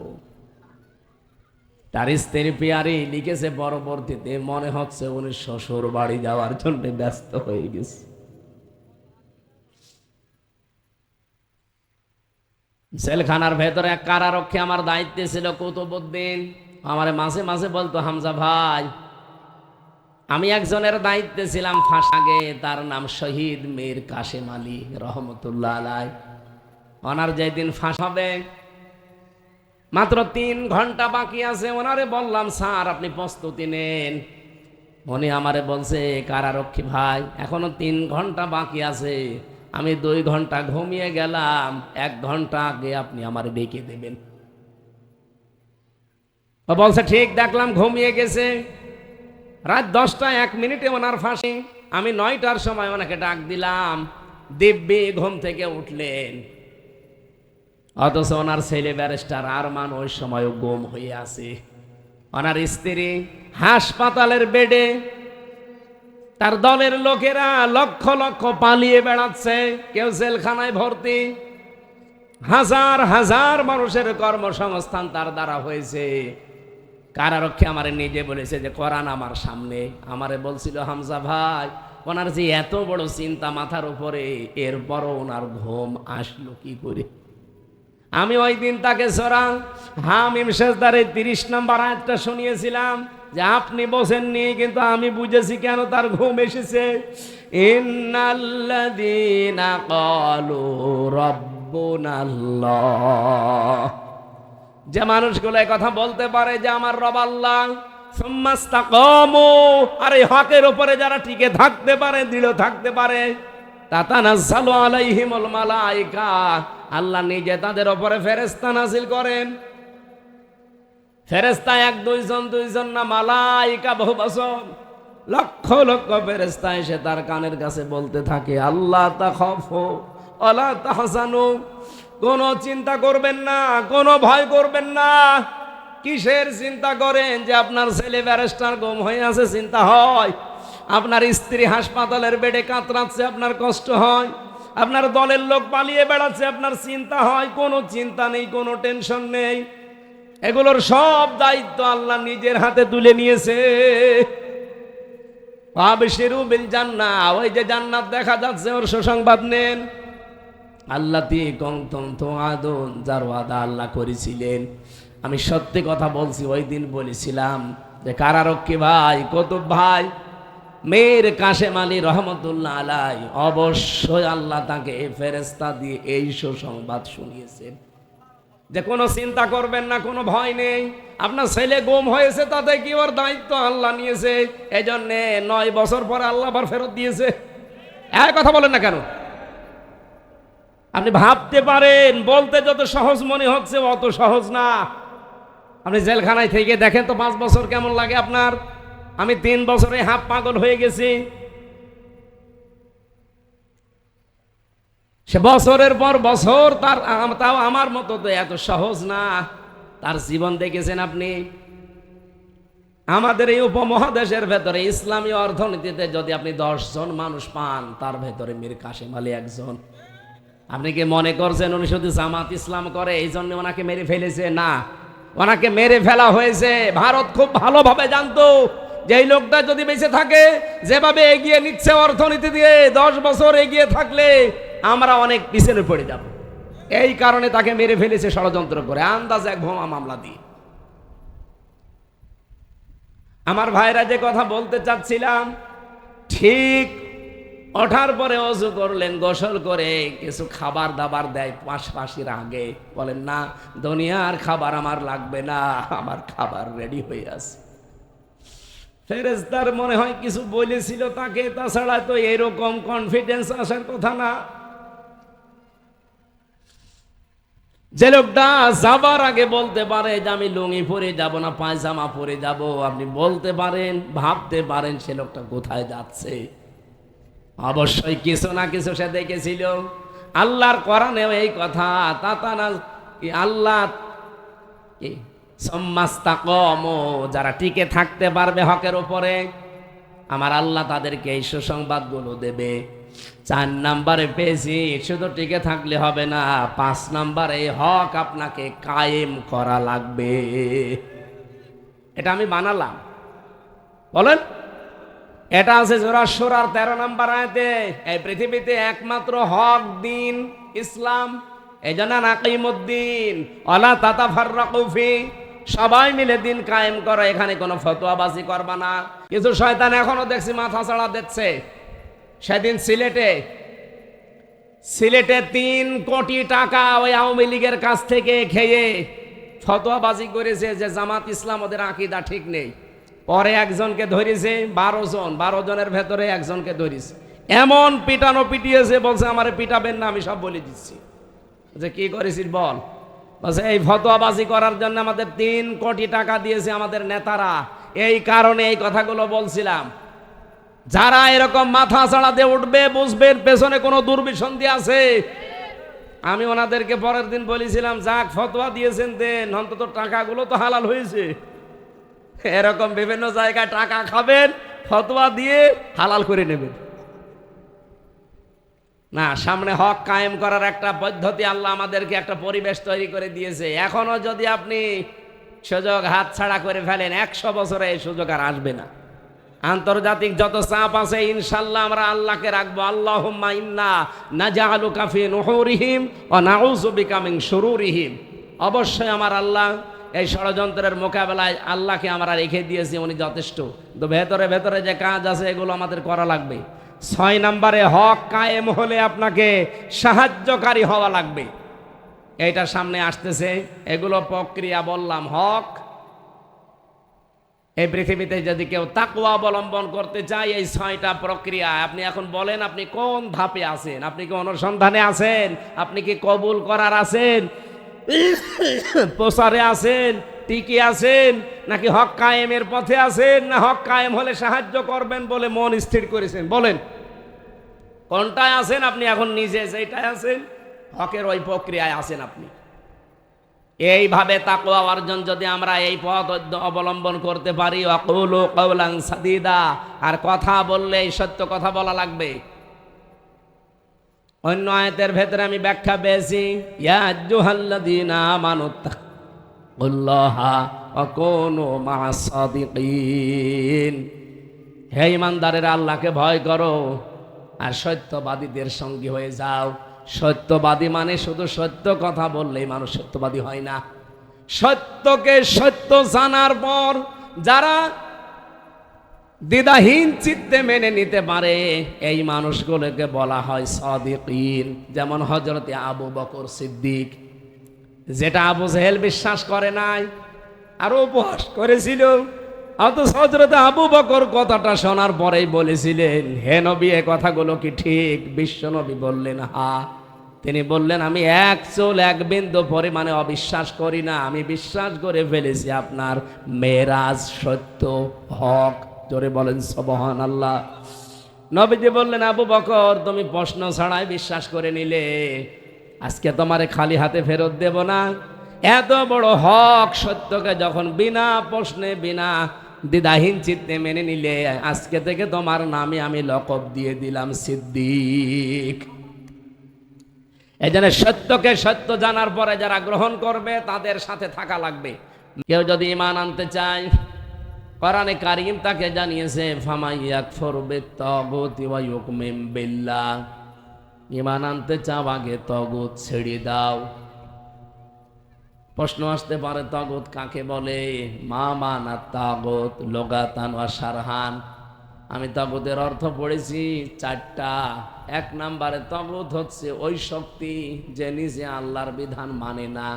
তার স্ত্রী পিয়ারি লিখেছে, পরবর্তীতে মনে হচ্ছে উনি শ্বশুর বাড়ি যাওয়ার জন্য ব্যস্ত হয়ে গেছে। জেলখানার ভেতরে এক কারারক্ষী আমার দায়িত্বে ছিল, কুতুবউদ্দিন। আমারে মাঝে মাঝে বলতো, হামজা ভাই, আমি একজনের দায়িত্বে ছিলাম ফাঁসাগে, তার নাম শহীদ মীর কাশেম আলী রহমতুল্লাহ আলাই। ওনার যেদিন ফাঁস হবে, মাত্র 3 ঘন্টা বাকি আছে, ওনারে বললাম, স্যার আপনি প্রস্তুতি নেন। উনি আমারে বলছে, কারারক্ষী ভাই, এখনো 3 ঘন্টা বাকি আছে, আমি 2 ঘন্টা ঘুমিয়ে গেলাম, 1 ঘন্টা আগে আপনি আমারে ডেকে দেবেন। ও বলছে, ঠিক দেখলাম ঘুমিয়ে গেছে। রাত 10টা 1 মিনিটে ওনার ফাঁসি। আমি 9টার সময় ওনাকে ডাক দিলাম, দিব্যি ঘুম থেকে উঠলেন। অথচ ওনার ছেলে ব্যারিস্টার আরমান ওই সময়ও গুম হয়ে আছে। ওনার স্ত্রী হাসপাতালের বেডে, তার দলের লোকেরা লক্ষ লক্ষ পালিয়ে বেড়াচ্ছে, কেউ জেলখানায় ভর্তি। হাজার হাজার মানুষের কর্মসংস্থান তার দ্বারা হয়েছে। কারারক্ষী আমারে নিজে বলেছে যে, কোরআন আমার সামনে। আমারে বলছিল, হামজা ভাই, ওনার যে এত বড় চিন্তা মাথার উপরে, এরপরও ওনার ঘুম আসলো কি করে? আমি ওই দিন তাকে সূরা হামিম সেজদারে 30 নম্বর আয়াতটা শুনিয়েছিলাম, যে আপনি বোঝেননি, কিন্তু আমি বুঝেছি কেন তার ঘুম এসেছে। ইন্নাল্লাযীনা ক্বালু রাব্বুনাল্লাহ, যে মানুষগুলো এই কথা বলতে পারে যে আমার রব আল্লাহ, সুম্মাস্তাকামু, আর এই হকের উপরে যারা টিকে থাকতে পারে, দৃঢ় থাকতে পারে, তাতানাজ্জালু আলাইহিমুল মালায়েকা, আল্লাহ নিজে তাদের উপরে ফেরেশতা নাযিল করেন। ফেরেশতা 1-2 জন 2 জন না, মালায়েকা বহু বচন, লক্ষ লক্ষ ফেরেশতা এসে তার কানের কাছে বলতে থাকে, আল্লাহ তাখাফু ওয়ালা তাহজানু, কোনো চিন্তা করবেন না, কোনো ভয় করবেন না। কিসের চিন্তা করেন? যে আপনার ছেলে ব্যারিস্টার গুম হয়ে আছে, চিন্তা হয়। আপনার স্ত্রী হাসপাতালের বেডে কাতরাচ্ছে, আপনার কষ্ট হয়। আপনার দলের লোক পালিয়ে বেড়াচ্ছে, আপনার চিন্তা হয়। কোনো চিন্তা নেই, কোনো টেনশন নেই। এগুলোর সব দায়িত্ব আল্লাহ নিজের হাতে তুলে নিয়েছে। আবশিরু বিল জান্নাহ, ওই যে জান্নাত দেখা যাচ্ছে, ওর সুসংবাদ নেন। আল্লাতী কুনতুম তুআদুন, যার ওয়াদা আল্লাহ করেছিলেন। আমি সত্যি কথা বলছি, ওই দিন বলেছিলাম যে কারারক্ষী ভাই, কুতুব ভাই মীর কাশেম আলী রহমতুল্লাহ আলাই, অবশ্যই আল্লাহ তাকে ফেরেশতা দিয়ে এই সুসংবাদ শুনিয়েছেন যে কোনো চিন্তা করবেন না, কোনো ভয় নেই। আপনার ছেলে গুম হয়েছে, তাতে কি ওর দায়িত্ব আল্লাহ নিয়েছে। এই জন্যে 9 বছর পরে আল্লাহ আবার ফেরত দিয়েছে। এক কথা বলেন না কেন? আপনি ভাবতে পারেন, বলতে যত সহজ মনে হচ্ছে অত সহজ না। আপনি জেলখানায় থেকে দেখেন তো 5 বছর কেমন লাগে আপনার। আমি 3 বছরে হাফ পাগল হয়ে গেছি। সে বছরের পর বছর, তাও আমার মতো তো এত সহজ না। তার জীবন দেখেছেন আপনি। আমাদের এই উপমহাদেশের ভেতরে ইসলামী অর্থনীতিতে যদি আপনি 10 জন মানুষ পান, তার ভেতরে মীর কাসেম আলী একজন। আপনি কি মনে করছেন উনি শুধু জামাত ইসলাম করে এই জন্য ওনাকে মেরে ফেলেছে? না, ওনাকে মেরে ফেলা হয়েছে। ভারত খুব ভালোভাবে জানতো যে এই লোকটা যদি বেঁচে থাকে, যেভাবে এগিয়ে নিচ্ছে অর্থনীতি দিয়ে, 10 বছর এগিয়ে থাকলে আমরা অনেক পিছনে পড়ে যাব। এই কারণে তাকে মেরে ফেলেছে ষড়যন্ত্র করে, আন্দাজ এক বোমা মামলা দিয়ে। আমার ভাইরা যে কথা বলতে চাচ্ছিলাম, ঠিক ওঠার পরে অজু করলেন, গোসল করে কিছু খাবার দাবার দেয় পাশাপাশির আগে, বলেন না দুনিয়ার খাবার আমার লাগবে না, আমার খাবার রেডি হয়ে আছে। ফেরেশতার মনে হয় কিছু বলেছিল তাকে, তাছাড়া তো এরকম কনফিডেন্স আসার কথা না। যে লোকটা যাবার আগে বলতে পারে যে আমি লুঙ্গি পরে যাব না পায়জামা পরে যাব, আপনি বলতে পারেন, ভাবতে পারেন সে লোকটা কোথায় যাচ্ছে। অবশ্যই কিছু না কিছু সে দেখেছিল। আল্লাহর কোরআনেও এই কথা, তাতানা আল্লাহ সম্মাস্তাকমু, যারা টিকে থাকতে পারবে হকের উপরে, আমার আল্লাহ তাদেরকে এই সুসংবাদগুলো দেবে। 4 নম্বরে পেয়েছি, শুধু টিকে থাকলে হবে না, 5 নম্বরে হক আপনাকে কায়েম করা লাগবে। এটা আমি বানালাম, বলেন। এটা আছে সূরা সূরার 13 নম্বর আয়াতে। এই পৃথিবীতে একমাত্র হক দিন ইসলাম, এই জন্য নাকিমুদ্দিন ওয়ালা তাতাফাররাকু ফি, সবাই মিলে দিন কায়েম করো, এখানে কোনো ফতোয়াবাজি করবা না। কিছু শয়তান এখনো দেখছি মাথা ছাড়া দিচ্ছে। সেদিন সিলেটে 3 কোটি টাকা ওই আওয়ামী লীগের কাছ থেকে খেয়ে ফতোয়াবাজি করেছে যে জামাত ইসলাম ওদের আকীদা ঠিক নেই। পরে একজনকে ধরেছে, 12 জনের ভেতরে একজনকে ধরেছে। এমন পিটানো পিটিয়েছে, বলছে আমারে পিটাবেন না, আমি সব বলে দিচ্ছি। যে কি করেছিস বল? বলছে এই ফতোয়াবাজি করার জন্য আমাদের 3 কোটি টাকা দিয়েছে আমাদের নেতারা, এই কারণে এই কথাগুলো বলছিলাম। যারা এরকম মাথা ছাড়া দিয়ে উঠবে, বুঝবেন পেছনে কোনো দুর্বিসন্ধি আছে। আমি ওনাদেরকে পরের দিন বলেছিলাম, যাক ফতোয়া দিয়েছেন দেন, অন্তত টাকাগুলো তো হালাল হয়েছে। এরকম বিভিন্ন জায়গায় টাকা খাবেন, ফতোয়া দিয়ে হালাল করে নেবেন না। সামনে হক কায়েম করার একটা পদ্ধতি আল্লাহ আমাদেরকে একটা পরিবেশ তৈরি করে দিয়েছে। এখনো যদি আপনি সুযোগ হাতছাড়া করে ফেলেন, 100 বছরে এই সুযোগ আর আসবে না। আন্তর্জাতিক যত চাপ আছে, ইনশাল্লাহ আমরা আল্লাহকে রাখবো। আল্লাহুম্মা ইন্না নাজআলুকা ফি নুহুরিহিম ওয়া নাউযু বিকা মিন শুরুরিহিম। অবশ্যই আমার আল্লাহ এই ষড়যন্ত্রের মোকাবেলায় আল্লাহকে আমরা রেখে দিয়েছি, উনি যথেষ্ট। তো ভেতরে ভেতরে যে কাজ আছে এগুলো আমাদের করা লাগবে। 6 নম্বরে হক কায়েম হলে আপনাকে সাহায্যকারী হওয়া লাগবে। এইটা সামনে আসতেছে, এগুলো প্রক্রিয়া বললাম। হক এই পৃথিবীতে যদি কেউ তাকওয়া অবলম্বন করতে চায়, এই 6টা প্রক্রিয়া। আপনি এখন বলেন আপনি কোন ধাপে আছেন? আপনি কি অনুসন্ধানে আছেন? আপনি কি কবুল করার আছেন? প্রচারে আছেন, টিকে আছেন, নাকি হক কায়েমের পথে আছেন? না হক কায়েম হলে সাহায্য করবেন বলে মন স্থির করেছেন? বলেন কোনটায় আছেন আপনি এখন? নিজে যেটায় আছেন, হকের ওই প্রক্রিয়ায় আছেন আপনি। এইভাবে তাকওয়া অর্জন যদি আমরা এই পথ অবলম্বন করতে পারি, ওয়াকুলু কাওলান সাদীদা, আর কথা বললে সত্য কথা বলা লাগবে। অন্য আয়াতের ভেতরে আমি ব্যাখ্যা পেয়েছি, ইয়া আইয়ুহাল্লাযীনা আমানু তাকুল্লাহা ওয়া কুনু মা'আস সাদিকিন। হে ঈমানদারেরা, আল্লাহকে ভয় করো আর সত্যবাদীদের সঙ্গী হয়ে যাও। সত্যবাদী মানে শুধু সত্য কথা বললেই মানুষ সত্যবাদী হয় না। সত্যকে সত্য জানার পর যারা দ্বিধাহীন চিত্তে মেনে নিতে পারে, এই মানুষগুলোকে বলা হয় সাদিকিন। যেমন হযরতে আবু বকর সিদ্দিক, যেটা আবু জেহেল বিশ্বাস করে নাই আর উপহাস করেছিল, অথচ হযরতে আবু বকর কথাটা শোনার পরেই বলেছিলেন, হে নবী এ কথাগুলো কি ঠিক? বিশ্ব নবী বললেন হ্যাঁ। তিনি বললেন, আমি 1 চুল 1 বিন্দু পরিমাণে অবিশ্বাস করি না, আমি বিশ্বাস করে ফেলেছি আপনার মেরাজ সত্য, হক। জোরে বলেন সুবহানাল্লাহ। নবীজি বললেন, আবু বকর তুমি প্রশ্ন ছাড়াই বিশ্বাস করে নিলে, আজকে তোমারে খালি হাতে ফেরত দেব না। এত বড় হক সত্যকে যখন বিনা প্রশ্নে বিনা দ্বিধাহীন চিত্তে মেনে নিলে আজকে থেকে তোমার নামে আমি লকব দিয়ে দিলাম সিদ্দিক। এই জন্য সত্যকে সত্য জানার পরে যারা গ্রহণ করবে তাদের সাথে থাকা লাগবে। কেউ যদি ঈমান আনতে চায়, কোরআনে কারীম তাকে জানিয়েছে ফামাইয়াকফুর বিত্তাগুতি ওয়া ইউমিন বিল্লাহ, ঈমান আনতে চাও আগে তাগুত ছেড়ে দাও। প্রশ্ন আসতে পারে তাগুত কাকে বলে? মা মানা তাগুত লুগাতান ওয়া শারহান। আমি তাগুতের অর্থ পড়েছি চারটা। এক নম্বরে তাগুত হচ্ছে ওই শক্তি যে নিজে আল্লাহর বিধান মানে না,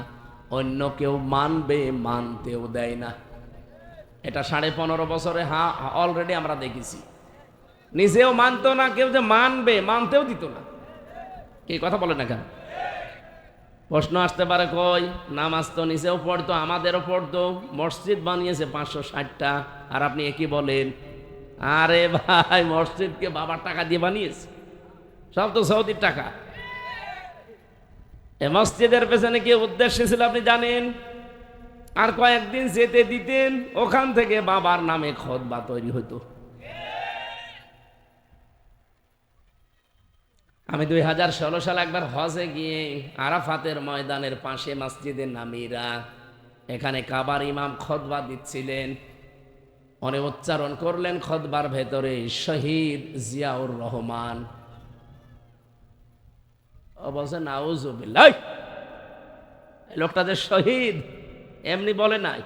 অন্য কেউ মানবে মানতেও দেয় না। এটা 15.5 বছরে অলরেডি আমরা দেখেছি। নিজেও মানতো না, কেউ যে মানবে মানতেও দিত না। কি কথা বলে না কেন? প্রশ্ন আসতে পারে কই নামাজ তো নিজেও পড়তো, আমাদেরও পড়তো, মসজিদ বানিয়েছে 560টা, আর আপনি একই বলেন? আরে ভাই, মসজিদকে বাবার টাকা দিয়ে বানিয়েছে, সব তো সৌদির টাকা। এ মসজিদের পেছনে কি উদ্দেশ্য ছিল আপনি জানেন? আর কয়েকদিন যেতে দিতেন, ওখান থেকে বাবার নামে খুতবা তৈরি হতো। আমি 2016 সালে একবার হজে গিয়ে আরাফাতের ময়দানের পাশে মসজিদে নামিরা, এখানে কাবার ইমাম খুতবা দিচ্ছিলেন। উনি উচ্চারণ করলেন খুতবার ভেতরে শহীদ জিয়াউর রহমান। ও বলছে নাউজুবিল্লাহ, লোকটা যে শহীদ এমনি বলে নাই।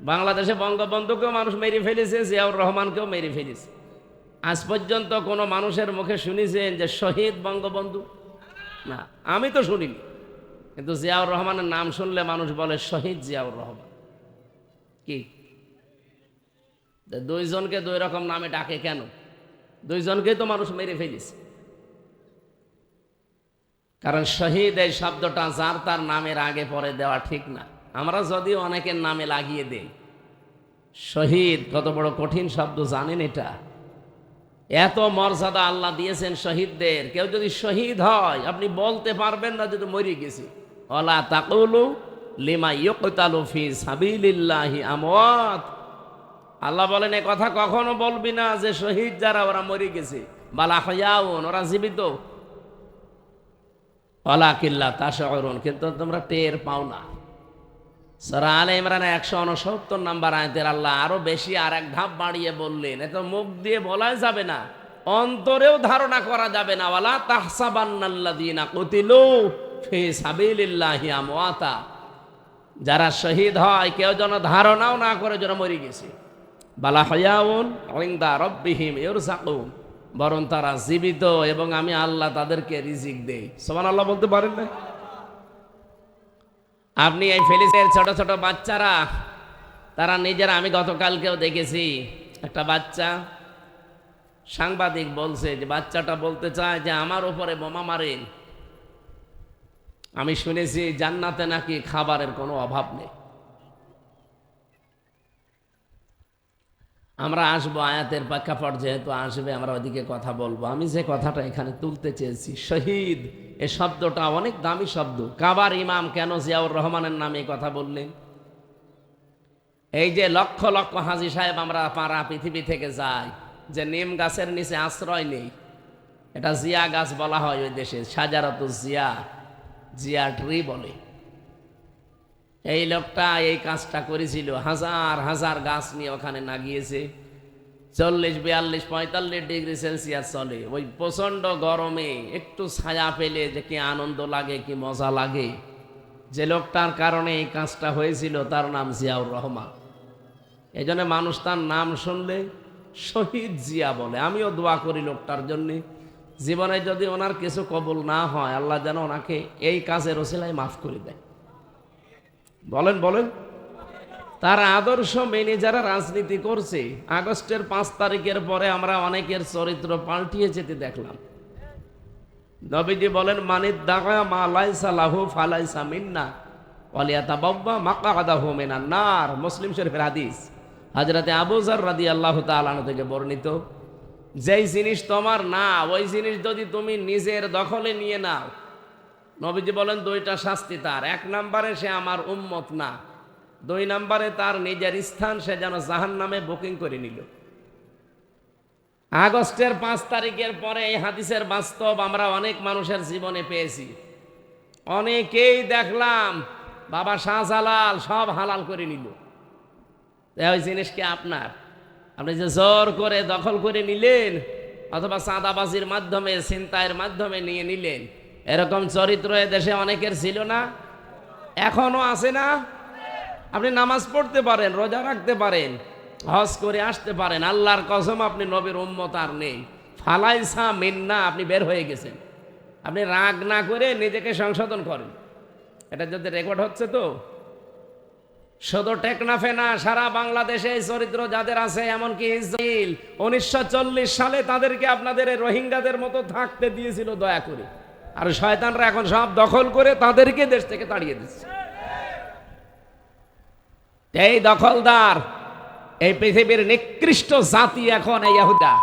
বাংলাদেশে বঙ্গবন্ধুকেও মানুষ মেরে ফেলেছে, জিয়াউর রহমানকেও মেরে ফেলেছে। আজ পর্যন্ত কোনো মানুষের মুখে শুনেছেন যে শহীদ বঙ্গবন্ধু? না, আমি তো শুনিনি। কিন্তু জিয়াউর রহমানের নাম শুনলে মানুষ বলে শহীদ জিয়াউর রহমান। কি দুইজনকে দুই রকম নামে ডাকে কেন? দুইজনকেই তো মানুষ মেরে ফেলেছে। কারণ শহীদ এই শব্দটা যার তার নামের আগে পরে দেওয়া ঠিক না। আমরা যদিও অনেকের নামে লাগিয়ে দেই, শহীদ কত বড় কঠিন শব্দ জানেন? এটা এত মর্যাদা আল্লাহ দিয়েছেন শহীদদের। কেউ যদি শহীদ হয় আপনি বলতে পারবেন না যে মরে গেছি। ওয়ালা তাকুলু লিমা ইউকতালু ফি সাবিলিল্লাহি আমওয়াত। আল্লাহ বলেন এ কথা কখনো বলবি না যে শহীদ যারা ওরা মরে গেছে, বাল আহয়াউন, ওরা জীবিত। ওয়ালাকিল্লা তাশউরুন, কিন্তু তোমরা টের পাও না। সূরা আলে ইমরান 169 নম্বর আয়াতের আল্লাহ আরো বেশি আর এক ধাপ বাড়িয়ে বললেন, এত মুখ দিয়ে বলা যাবে না, অন্তরেও ধারণা করা যাবে না। ওয়ালা তাহসাবান্নাল্লাযীনা কুতিলু ফি সাবিলিল্লাহি আমওয়াতা, যারা শহীদ হয় কেউ যেন ধারণাও না করে যেন মরে গেছে। বাল আহয়াউন ইনদা রাব্বিহিম ইরযাকুন, বরং তারা জীবিত এবং আমি আল্লাহ তাদেরকে রিজিক দেই। সুবহানাল্লাহ বলতে পারেন না? আপনি এই ফিলিস্তিনের ছোট ছোট বাচ্চারা, তারা নিজেরা, আমি গতকালকেও দেখেছি একটা বাচ্চা, সাংবাদিক বলছে যে বাচ্চাটা বলতে চায় যে আমার উপরে বোমা মারেন। আমি শুনেছি জান্নাতে নাকি খাবারের কোনো অভাব নেই। আমরা আসবো, আয়াতের প্রেক্ষাপট যেহেতু আসবে আমরা ওদিকে কথা বলবো। আমি যে কথাটা এখানে তুলতে চেয়েছি, শহীদ এ শব্দটা অনেক দামি শব্দ। কাবার ইমাম কেন জিয়াউর রহমানের নামে কথা বললেন? এই যে লক্ষ লক্ষ হাজী সাহেব আমরা পাড়া পৃথিবী থেকে যাই, যে নিম গাছের নিচে আশ্রয় নেই, এটা জিয়া গাছ বলা হয় ওই দেশে, শাজারাতু জিয়া, জিয়া ট্রি বলে। এই লোকটা এই কাজটা করেছিল, হাজার হাজার গাছ নিয়ে ওখানে না গিয়েছে। 40, 42, 45 ডিগ্রি সেলসিয়াস চলে। ওই প্রচণ্ড গরমে একটু ছায়া পেলে যে কি আনন্দ লাগে, কি মজা লাগে। যে লোকটার কারণে এই কাজটা হয়েছিল তার নাম জিয়াউর রহমান। এই জন্য মানুষ তার নাম শুনলে শহীদ জিয়া বলে। আমিও দোয়া করি লোকটার জন্যে, জীবনে যদি ওনার কিছু কবুল না হয় আল্লাহ যেন ওনাকে এই কাজের ওসিলায় মাফ করে দেয়। বলেন বলেন। তার আদর্শ মেনে যারা রাজনীতি করছে, আগস্টের 5 তারিখের পরে আমরা অনেকের চরিত্র পাল্টিয়ে যেতে দেখলাম। নবীজি বলেন মানিদ দাগা মা লাইসা লাহু ফালাইসা মিন্না ওয়ালিয়াতাবাব্বা মাকআদাহু মিনান নার। মুসলিম শরীফের হাদিস, হযরতে আবু যর রাদিয়াল্লাহু তাআলা আনহু থেকে বর্ণিত। যেই জিনিস তোমার না, ওই জিনিস যদি তুমি নিজের দখলে নিয়ে নাও, নবীজি বলেন 2টা শাস্তি তার। 1 নম্বরে সে আমার উম্মত না, 2 নম্বরে তার নিজের স্থান সে যেন জাহান্নামে বুকিং করে নিল। আগস্টের 5 তারিখের পরে এই হাদিসের বাস্তব আমরা অনেক মানুষের জীবনে পেয়েছি। অনেকেই দেখলাম বাবা শাহজালাল সব হালাল করে নিল। ওই জিনিস কি আপনার? আপনি যে জোর করে দখল করে নিলেন অথবা চাঁদাবাজির মাধ্যমে ছিনতাইয়ের মাধ্যমে নিয়ে নিলেন, এরকম চরিত্র দেশে অনেকের ছিল না? এখনো আছে না? আপনি নামাজ পড়তে পারেন, রোজা রাখতে পারেন, হজ করে আসতে পারেন, আল্লাহর কসম আপনি নবীর উম্মত আর নেই। ফালাইসা মিন্না, আপনি বের হয়ে গেছেন। আপনি রাগ না করে নিজেকে সংশোধন করেন। এটা যদি রেকর্ড হচ্ছে তো শুধু টেকনাফে না, সারা বাংলাদেশে এই চরিত্র যাদের আছে, এমনকি ইসরাইল 1940 সালে তাদেরকে আপনাদের রোহিঙ্গাদের মতো থাকতে দিয়েছিল দয়া করে, আর শয়তানরা এখন সব দখল করে তাদেরকে দেশ থেকে তাড়িয়ে দিচ্ছে। এই দখলদার, এই পৃথিবীর নিকৃষ্ট জাতি এখন এই ইহুদা।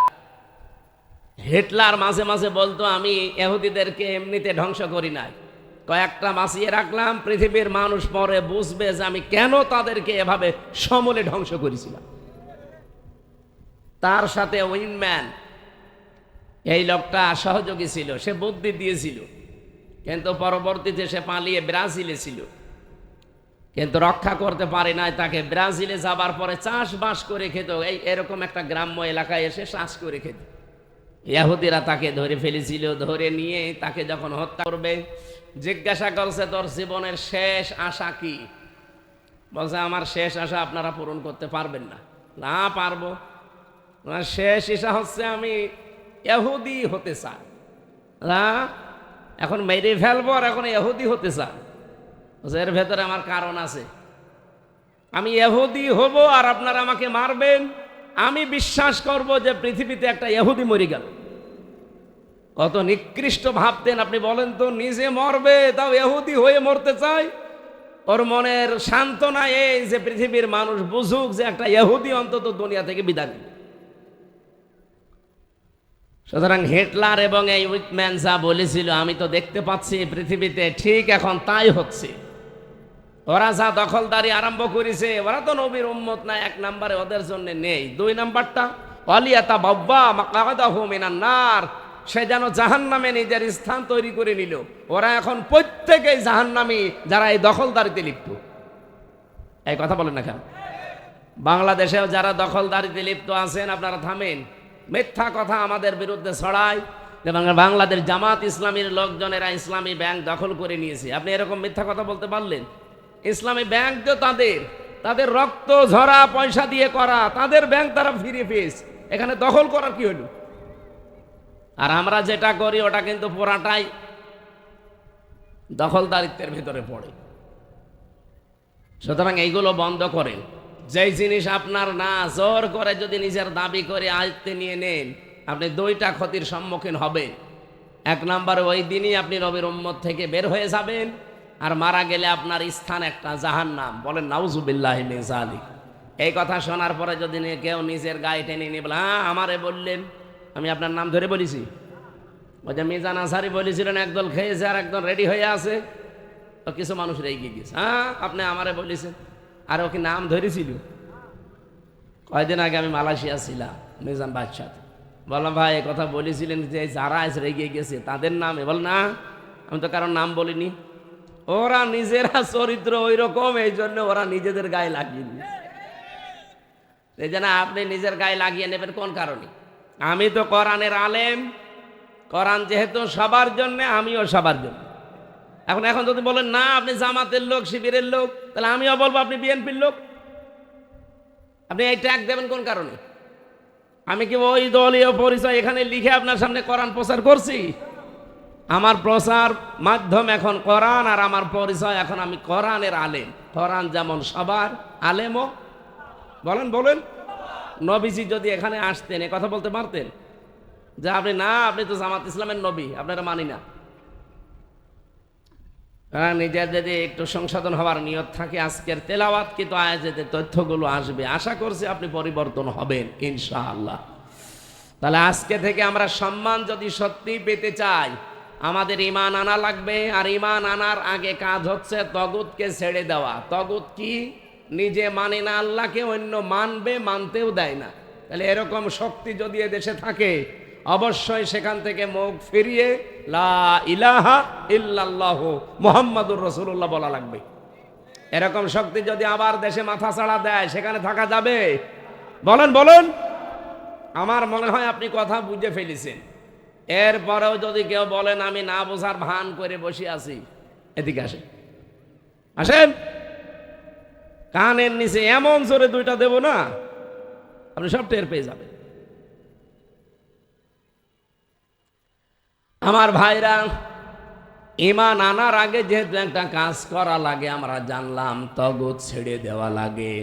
হিটলার মাঝে মাঝে বলতো আমি ইহুদিদেরকে এমনিতে ধ্বংস করি নাই, কয়েকটা বাঁচিয়ে রাখলাম, পৃথিবীর মানুষ পরে বুঝবে যে আমি কেন তাদেরকে এভাবে সমূলে ধ্বংস করেছিলাম। তার সাথে উইনম্যান এই লোকটা সহযোগী ছিল, সে বুদ্ধি দিয়েছিল, কিন্তু পরবর্তীতে সে পালিয়ে ব্রাজিলে ছিল, কিন্তু রক্ষা করতে পারে নাই। তাকে ব্রাজিলে যাবার পরে চাষবাস করে খেত, এই এরকম একটা গ্রাম্য এলাকায় এসে চাষ করে খেত। ইহুদিরা তাকে ধরে ফেলেছিল, ধরে নিয়ে তাকে যখন হত্যা করবে জিজ্ঞাসা করছে তোর জীবনের শেষ আশা কি? বলছে আমার শেষ আশা আপনারা পূরণ করতে পারবেন না। না পারবো, আমার শেষ ইচ্ছা হচ্ছে আমি ইহুদি হতে চাই। না এখন মেরে ফেলবো আর এখন ইহুদি হতে চাই। এর ভেতরে আমার কারণ আছে, আমি ইহুদি হব আর আপনারা আমাকে মারবেন, আমি বিশ্বাস করব যে পৃথিবীতে একটা ইহুদি মরে গেল। কত নিকৃষ্ট ভাবতেন আপনি বলেন তো, নিজে মরবে তাও ইহুদি হয়ে মরতে চায়। ওর মনের সান্ত্বনা এই যে পৃথিবীর মানুষ বুঝুক যে একটা ইহুদি অন্তত দুনিয়া থেকে বিদায় নেবে। সুতরাং হিটলার এবং এই উইটম্যান যা বলেছিল আমি তো দেখতে পাচ্ছি পৃথিবীতে ঠিক এখন তাই হচ্ছে। ওরা যা দখলদারি আরম্ভ করেছে, ওরা তো নবীর উম্মত না, 1 নম্বরে ওদের জন্য নেই। 2 নম্বরটা ওয়ালিয়াতা বাব্বা মাকাদাহু মিনান নার, সে যেন জাহান্নামে নিজের স্থান তৈরি করে নিল। ওরা এখন প্রত্যেকেই জাহান্নামী যারা এই দখলদারিতে লিপ্ত। এই কথা বলেন না কেন? বাংলাদেশেও যারা দখলদারিতে লিপ্ত আছেন আপনারা থামেন। মিথ্যা কথা আমাদের বিরুদ্ধে ছড়ায় যে বাংলাদেশ জামাত ইসলামীর লোকজনেরা ইসলামী ব্যাংক দখল করে নিয়েছে। আপনি এরকম মিথ্যা কথা বলতে পারলেন? ইসলামী ব্যাংক তো তাদের রক্ত ঝরা পয়সা দিয়ে করা, তাদের ব্যাংক তারা ফিরে পেয়েছে, এখানে দখল করার কি হলো? আর আমরা যেটা করি ওটা কিন্তু পুরাটাই দখলদারিত্বের ভিতরে পড়ে। সুতরাং এইগুলো বন্ধ করেন। যেই জিনিস আপনার না, জোর করে যদি নিজের দাবি করে আয়ত্তে নিয়ে নেন, আপনি 2টা ক্ষতির সম্মুখীন হবেন। 1 নম্বরে ওই দিনই আপনি নবীর উম্মত থেকে বের হয়ে যাবেন, আর মারা গেলে আপনার স্থান একটা জাহান্নাম। বলেন নাউজুবিল্লাহি মিন যালিক। এই কথা শোনার পরে যদি কেউ নিজের গায়ে টেনে নিয়ে বলে হ্যাঁ আমারে বললেন, আমি আপনার নাম ধরে বলেছি? ওই যে মিজান আনসারী বলেছিলেন একদল খেয়েছে আর একদল রেডি হয়ে আছে, তো কিছু মানুষ রেগে গিয়েছে, হ্যাঁ আপনি আমারে বলেছেন। আর ওকে নাম ধরেছিল। কয়দিন আগে আমি মালয়েশিয়া ছিলাম মিজান বাদশাহ, বললাম ভাই এই কথা বলেছিলেন যে যারা আজ রেগে গেছে তাদের নাম? বল না আমি তো কারোর নাম বলিনি। ওরা নিজেরা চরিত্র ওই রকম, এই জন্য ওরা নিজেদের গায়ে লাগিয়ে নিয়েছে। এই জন্য আপনি নিজের গায়ে লাগিয়ে নেবেন কোন কারণে? আমি তো কোরআনের আলেম, কোরআন যেহেতু সবার জন্য, আমিও সবার জন্য। এখন যদি বলেন না আপনি জামাতের লোক, শিবিরের লোক, তাহলে আমিও বলবো আপনি বিএনপির লোক। আপনি এই ট্যাগ দেবেন কোন কারণে? আমি কি ওই দলীয় পরিচয় এখানে লিখে আপনার সামনে কোরআন প্রচার করছি? আমার প্রচার মাধ্যম এখন কোরআন, আর আমার পরিচয় এখন আমি কোরআনের আলেম। কোরআন যেমন সবার, আলেমও। বলেন নবীজি যদি এখানে আসতেন এ কথা বলতে পারতেন যে আপনি না, আপনি তো জামাত ইসলামের নবী, আপনারা মানি না? নিজের যদি একটু সংশোধন হওয়ার নিয়ত থাকে, আজকের তেলাওয়াত কিন্তু আয়াতে তথ্যগুলো আসবে, আশা করছি আপনি পরিবর্তন হবেন ইনশাআল্লাহ। তাহলে আজকে থেকে আমরা সম্মান যদি সত্যি পেতে চাই, আমাদের ঈমান আনা লাগবে। আর ঈমান আনার আগে কাজ হচ্ছে তগুতকে ছেড়ে দেওয়া। তগুত কি? নিজে মানে না আল্লাহকে, অন্য মানবে, মানতেও দেয় না। তাহলে এরকম শক্তি যদি দেশে থাকে, অবশ্যই সেখান থেকে মুখ ফিরিয়ে লা ইলাহা ইল্লাল্লাহ মুহাম্মাদুর রাসূলুল্লাহ বলা লাগবে। এরকম শক্তি যদি আবার দেশে মাথা ছাড়া দেয়, সেখানে থাকা যাবে? বলেন বলেন। আমার মনে হয় আপনি কথা বুঝে ফেলেছেন। এরপরেও যদি কেউ বলেন আমি না বোঝার ভান করে বসে আছি, এদিকে আসেন, আসেন। কানের নিচে এমন জোরে দুইটা দেব না, আপনি সব টের পেয়ে যাবেন। আমার ভাইরা, ঈমান আনার আগে যেহেতু একটা কাজ করা লাগে, আমরা জানলাম তগুত ছেড়ে দেওয়া লাগে।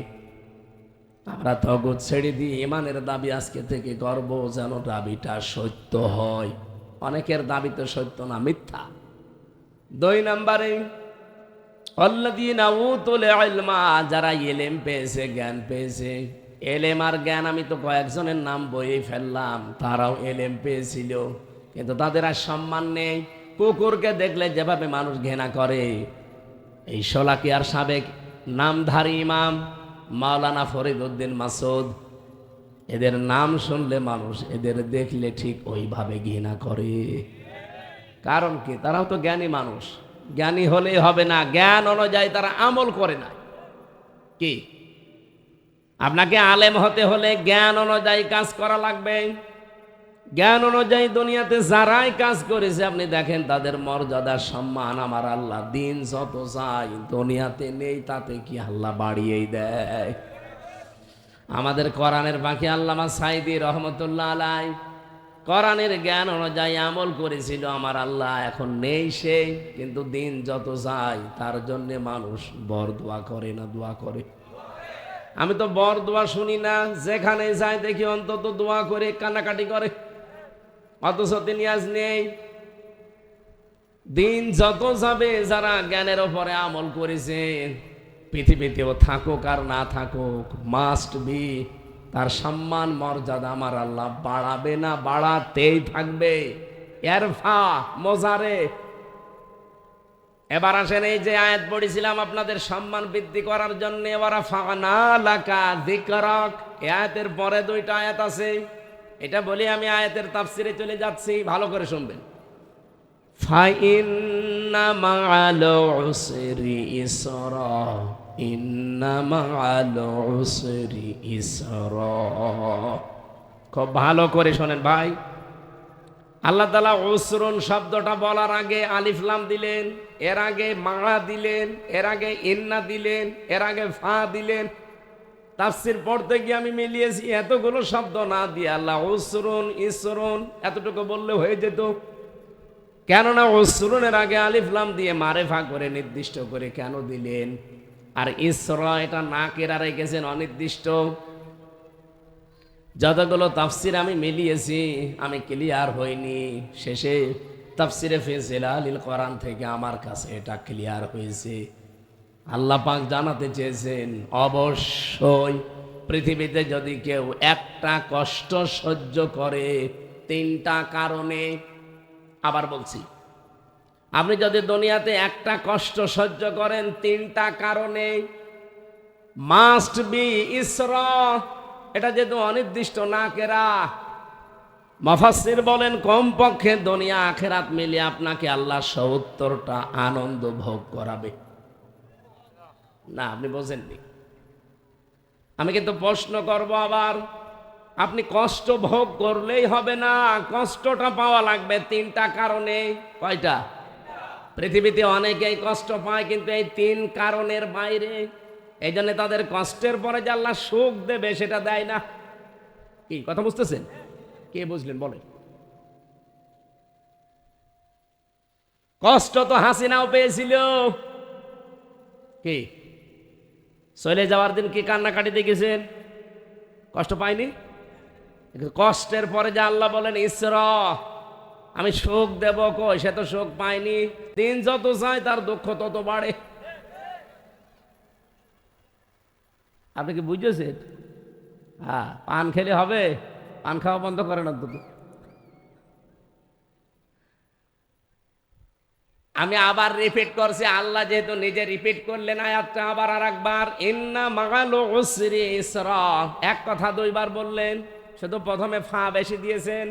আমরা তগুত ছেড়ে দিয়ে ঈমানের দাবি আজকে থেকে করব, যেন দাবিটা সত্য হয়। অনেকের দাবি তো সত্য না, মিথ্যা। 2 নম্বরে আল্লাযীনা উতুল ইলমা, যারা ইলম পেয়েছে, জ্ঞান পেয়েছে। এলেম আর জ্ঞান আমি তো কয়েকজনের নাম বইয়ে ফেললাম, তারাও এলেম পেয়েছিল, কিন্তু তাদের আর সম্মান নেই। কুকুরকে দেখলে যেভাবে মানুষ ঘৃণা করে, এই শোলাকিয়ার সাবেক নামধারী ইমাম মাওলানা ফরিদউদ্দিন মাসুদ, এদের নাম শুনলে মানুষ এদের দেখলে ঠিক ওইভাবে ঘৃণা করে। কারণ কি? তারাও তো জ্ঞানী মানুষ। জ্ঞানী হলেই হবে না, জ্ঞান অনুযায়ী তারা আমল করে না। কি? আপনাকে আলেম হতে হলে জ্ঞান অনুযায়ী কাজ করা লাগবে। জ্ঞান অনুযায়ী দুনিয়াতে যারাই কাজ করেছে, আপনি দেখেন তাদের মর্যাদা, সম্মান আমার আল্লাহ দিন যত চাই দুনিয়াতে নেই, তাতে কি আল্লাহ বাড়িয়েই দেয়। আমাদের কোরআনের বাকি আল্লামা সাইদি রহমতুল্লাহ আলাই কোরআনের জ্ঞান অনুযায়ী আমল করেছিল, আমার আল্লাহ এখন নেই সে, কিন্তু দিন যত যায় তার জন্য মানুষ বর দোয়া করে না দোয়া করে? আমি তো বর দোয়া শুনি না, যেখানে যায় দেখি অন্তত দোয়া করে, কান্নাকাটি করে, অথচ তিনি আজ নেই। দিন যত যাবে, যারা জ্ঞানের ওপরে আমল করেছে, পৃথিবীতেও থাকুক আর না থাকুক, মাস্ট বি তার সম্মান মর্যাদা আমার আল্লাহ বাড়াবে না, বাড়াতেই থাকবে। এরফা মোজারে। এবার আসেন, এই যে আয়াত পড়েছিলাম আপনাদের সম্মান বৃদ্ধি করার জন্য, ওয়ারাফা'না লাকা যিকরাক, এই আয়াতের পরে 2টা আয়াত আছে। এটা বলি আমি আয়াতের তাফসিরে চলে যাচ্ছি, ভালো করে শুনবেন। ফাইন্না মা'আল উসরি ইসরা, ইন্না মা'আল উসরি ইসরা। খুব ভালো করে শোনেন ভাই। আল্লাহ তাআলা উসরুন শব্দটা বলার আগে আলিফ লাম দিলেন, এর আগে মা দিলেন, এর আগে ইন্না দিলেন, এর আগে ফা দিলেন। তাফসীর পড়তে গিয়ে আমি মিলিয়েছি, এতগুলো শব্দ না দিয়ে আল্লাহ উসরুন ইসরুন এতটুকু বললে হয়ে যেত। কেননা উসরুনের আগে আলিফ লাম দিয়ে মারেফা করে নির্দিষ্ট করে কেন দিলেন? আর ইসরা এটা নাকেরা রেখেছেন অনির্দিষ্ট। যতগুলো তাফসির আমি মিলিয়েছি, আমি ক্লিয়ার হইনি। শেষে তাফসিরে ফি জিলালিল কোরআন থেকে আমার কাছে এটা ক্লিয়ার হয়েছে। আল্লাহ পাক জানাতে চেয়েছেন, অবশ্যই পৃথিবীতে যদি কেউ একটা কষ্ট সহ্য করে 3টা কারণে, আবার বলছি, আপনি যদি দুনিয়াতে একটা কষ্ট সহ্য করেন 3টা কারণে, মাস্ট বি ইসরা। এটা যেহেতু অনির্দিষ্ট নাকেরা, মুফাসসির বলেন কমপক্ষে দুনিয়া আখিরাত মিলিয়ে আপনাকে আল্লাহ 70টা আনন্দ ভোগ করাবে। না, আপনি বোঝেননি। আমি কিন্তু প্রশ্ন করব আবার, আপনি কষ্ট ভোগ করলেই হবে না, কষ্টটা পাওয়া লাগবে 3টা কারণে। কয়টা? পৃথিবীতে অনেকেই কষ্ট পায়, কিন্তু এই 3 কারণের বাইরে। এই জন্য তাদের কষ্টের পরে যে আল্লাহ সুখ দেবে সেটা দেয় না। কি কথা বুঝতেছেন? কে বুঝলেন বলেন? কষ্ট তো হাসিনাও পেয়েছিল। কি চলে যাওয়ার দিন কি কান্নাকাটি দেখেছেন? কষ্ট পায়নি? কষ্টের পরে যে আল্লাহ বলেন ইসরা, আমি সুখ দেব, কই সে তো সুখ পায়নি। দিন যত যায় তার দুঃখ তত বাড়ে। আপনি কি বুঝেছেন? হ্যাঁ, পান খেলে হবে? পান খাওয়া বন্ধ করে না তো। আমি আবার রিপিট করছি, আল্লাহ যেহেতু নিজে রিপিট করলেন আয়াতটা আবার আর একবার, ইন্না মাগাল উসরি ইসরা, এক কথা দুইবার বললেন, শুধু প্রথমে ফা বেশি দিয়েছেন।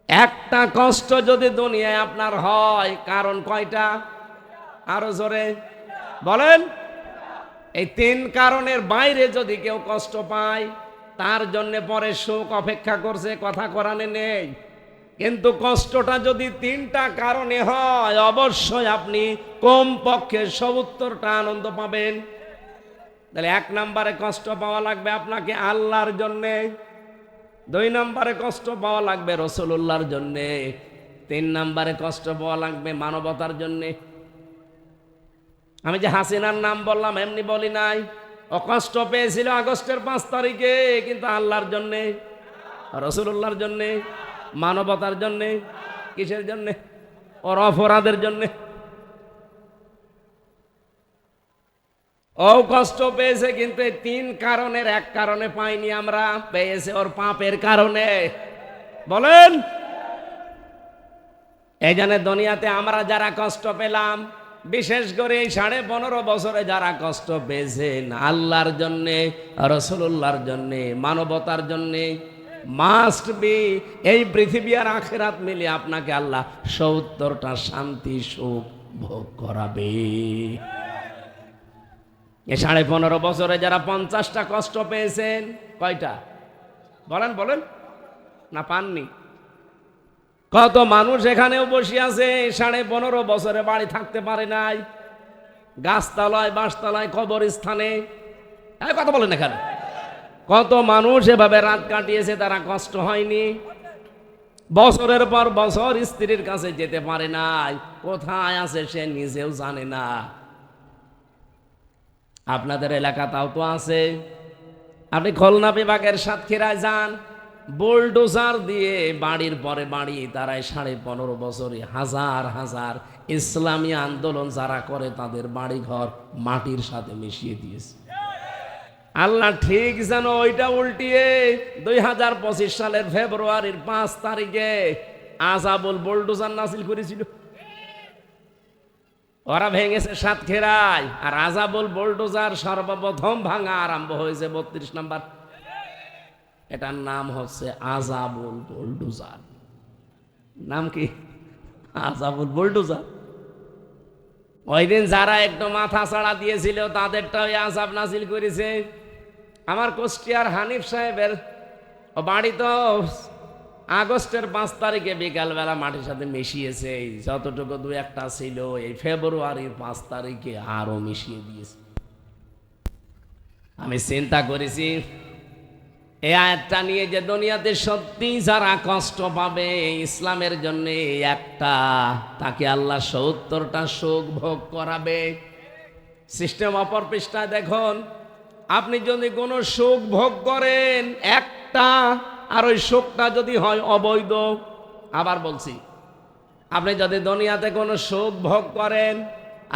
একটা কষ্ট যদি দুনিয়ায় আপনার হয়, কারণ কয়টা? আরো জোরে বলেন। এই তিন কারণের বাইরে যদি কেউ কষ্ট পায়, তার জন্য পরে সুখ অপেক্ষা করছে, কথা কোরআনে নেই। কিন্তু কষ্টটা যদি তিনটা কারণে হয়, অবশ্যই আপনি কমপক্ষে ৭০টা আনন্দ পাবেন। তাহলে ১ নম্বরে কষ্ট পাওয়া লাগবে আপনাকে আল্লাহর জন্যে, ২ নম্বরে কষ্ট পাওয়া লাগবে রাসূলুল্লাহর জন্যে, ৩ নম্বরে কষ্ট পাওয়া লাগবে মানবতার জন্যে। আমি যে হাসিনার নাম বললাম এমনি বলি নাই, ও কষ্ট পেয়েছিল আগস্টের ৫ তারিখে, কিন্তু আল্লাহর জন্যে, রাসূলুল্লাহর জন্যে, মানবতার জন্যে। কিসের জন্যে? ওর অপরাধের জন্যে। ও কষ্ট পেয়েছে, কিন্তু এই ৩ কারণের ১ কারণে পাইনি আমরা, পেয়েছে ওর পাপের কারণে। বলেন। এই জন্য দুনিয়াতে আমরা যারা কষ্ট পেলাম, বিশেষ করে এই ১৫.৫ বছরে যারা কষ্ট পেয়েছেন আল্লাহর জন্যে, রাসূলুল্লাহর জন্যে, মানবতার জন্যে, মাস্ট বি এই পৃথিবী আর আখিরাত মিলে আপনাকে আল্লাহ ৭০টা শান্তি সুখ ভোগ করাবে। এই ১৫.৫ বছরে যারা ৫০টা কষ্ট পেয়েছেন, কয়টা বলেন বলেন না পাননি? কত মানুষ এখানেও বসে আছে ১৫.৫ বছরে বাড়ি থাকতে পারে নাই, গাছতলায়, বাঁশতলায়, কবরস্থানে। কথা বলেন এখানে। কত মানুষ এভাবে রাত কাটিয়েছে, তারা কষ্ট হয়নি। বছরের পর বছর স্ত্রীর কাছে যেতে পারে নাই, কোথায় আছে সে নিজেও জানে না। আপনাদের এলাকাটাও তো আছে। আপনি খুলনা বিভাগের সাতক্ষীরায় যান, বুলডোজার দিয়ে বাড়ির পরে বাড়ি তারাই ১৫.৫ বছরে হাজার হাজার ইসলামী আন্দোলন যারা করে তাদের বাড়ি ঘর মাটির সাথে মিশিয়ে দিয়েছে। আল্লাহ ঠিক যেন ওইটা উল্টিয়ে ২০২৫ সালের ফেব্রুয়ারির ৫ তারিখে আযাবুল বুলডোজার নাসিল করেছিল। ওরা ভেঙেছে সাতক্ষীরায়, আর আযাবুল বুলডোজার সর্বপ্রথম ভাঙা আরম্ভ হয়েছে ৩২ নম্বর। এটার নাম হচ্ছে আযাবুল বুলডোজার। নাম কি? আযাবুল বুলডোজার। ওই দিন যারা একটু মাথা ছাড়া দিয়েছিল তাদেরটা ওই আযাব নাজিল করেছে। আমার কুষ্টিয়ার হানিফ সাহেবের বাড়ি তো আগস্টের ৫ তারিখে বিকালবেলা মাটির সাথে মিশিয়েছে, যতটুকু ২-১টা ছিল এই ফেব্রুয়ারির ৫ তারিখে আরো মিশিয়ে দিয়েছে। আমি চিন্তা করেছি এই আয়াতটা নিয়ে যে দুনিয়াতে সত্যি যারা কষ্ট পাবে ইসলামের জন্য একটা, তাকে আল্লাহ ৭০টা সুখ ভোগ করাবে। সিস্টেম অপর পৃষ্ঠায় দেখুন, আপনি যদি কোনো সুখ ভোগ করেন একটা, আর ওই সুখটা যদি হয় অবৈধ, আবার বলছি, আপনি যদি দুনিয়াতে কোনো সুখ ভোগ করেন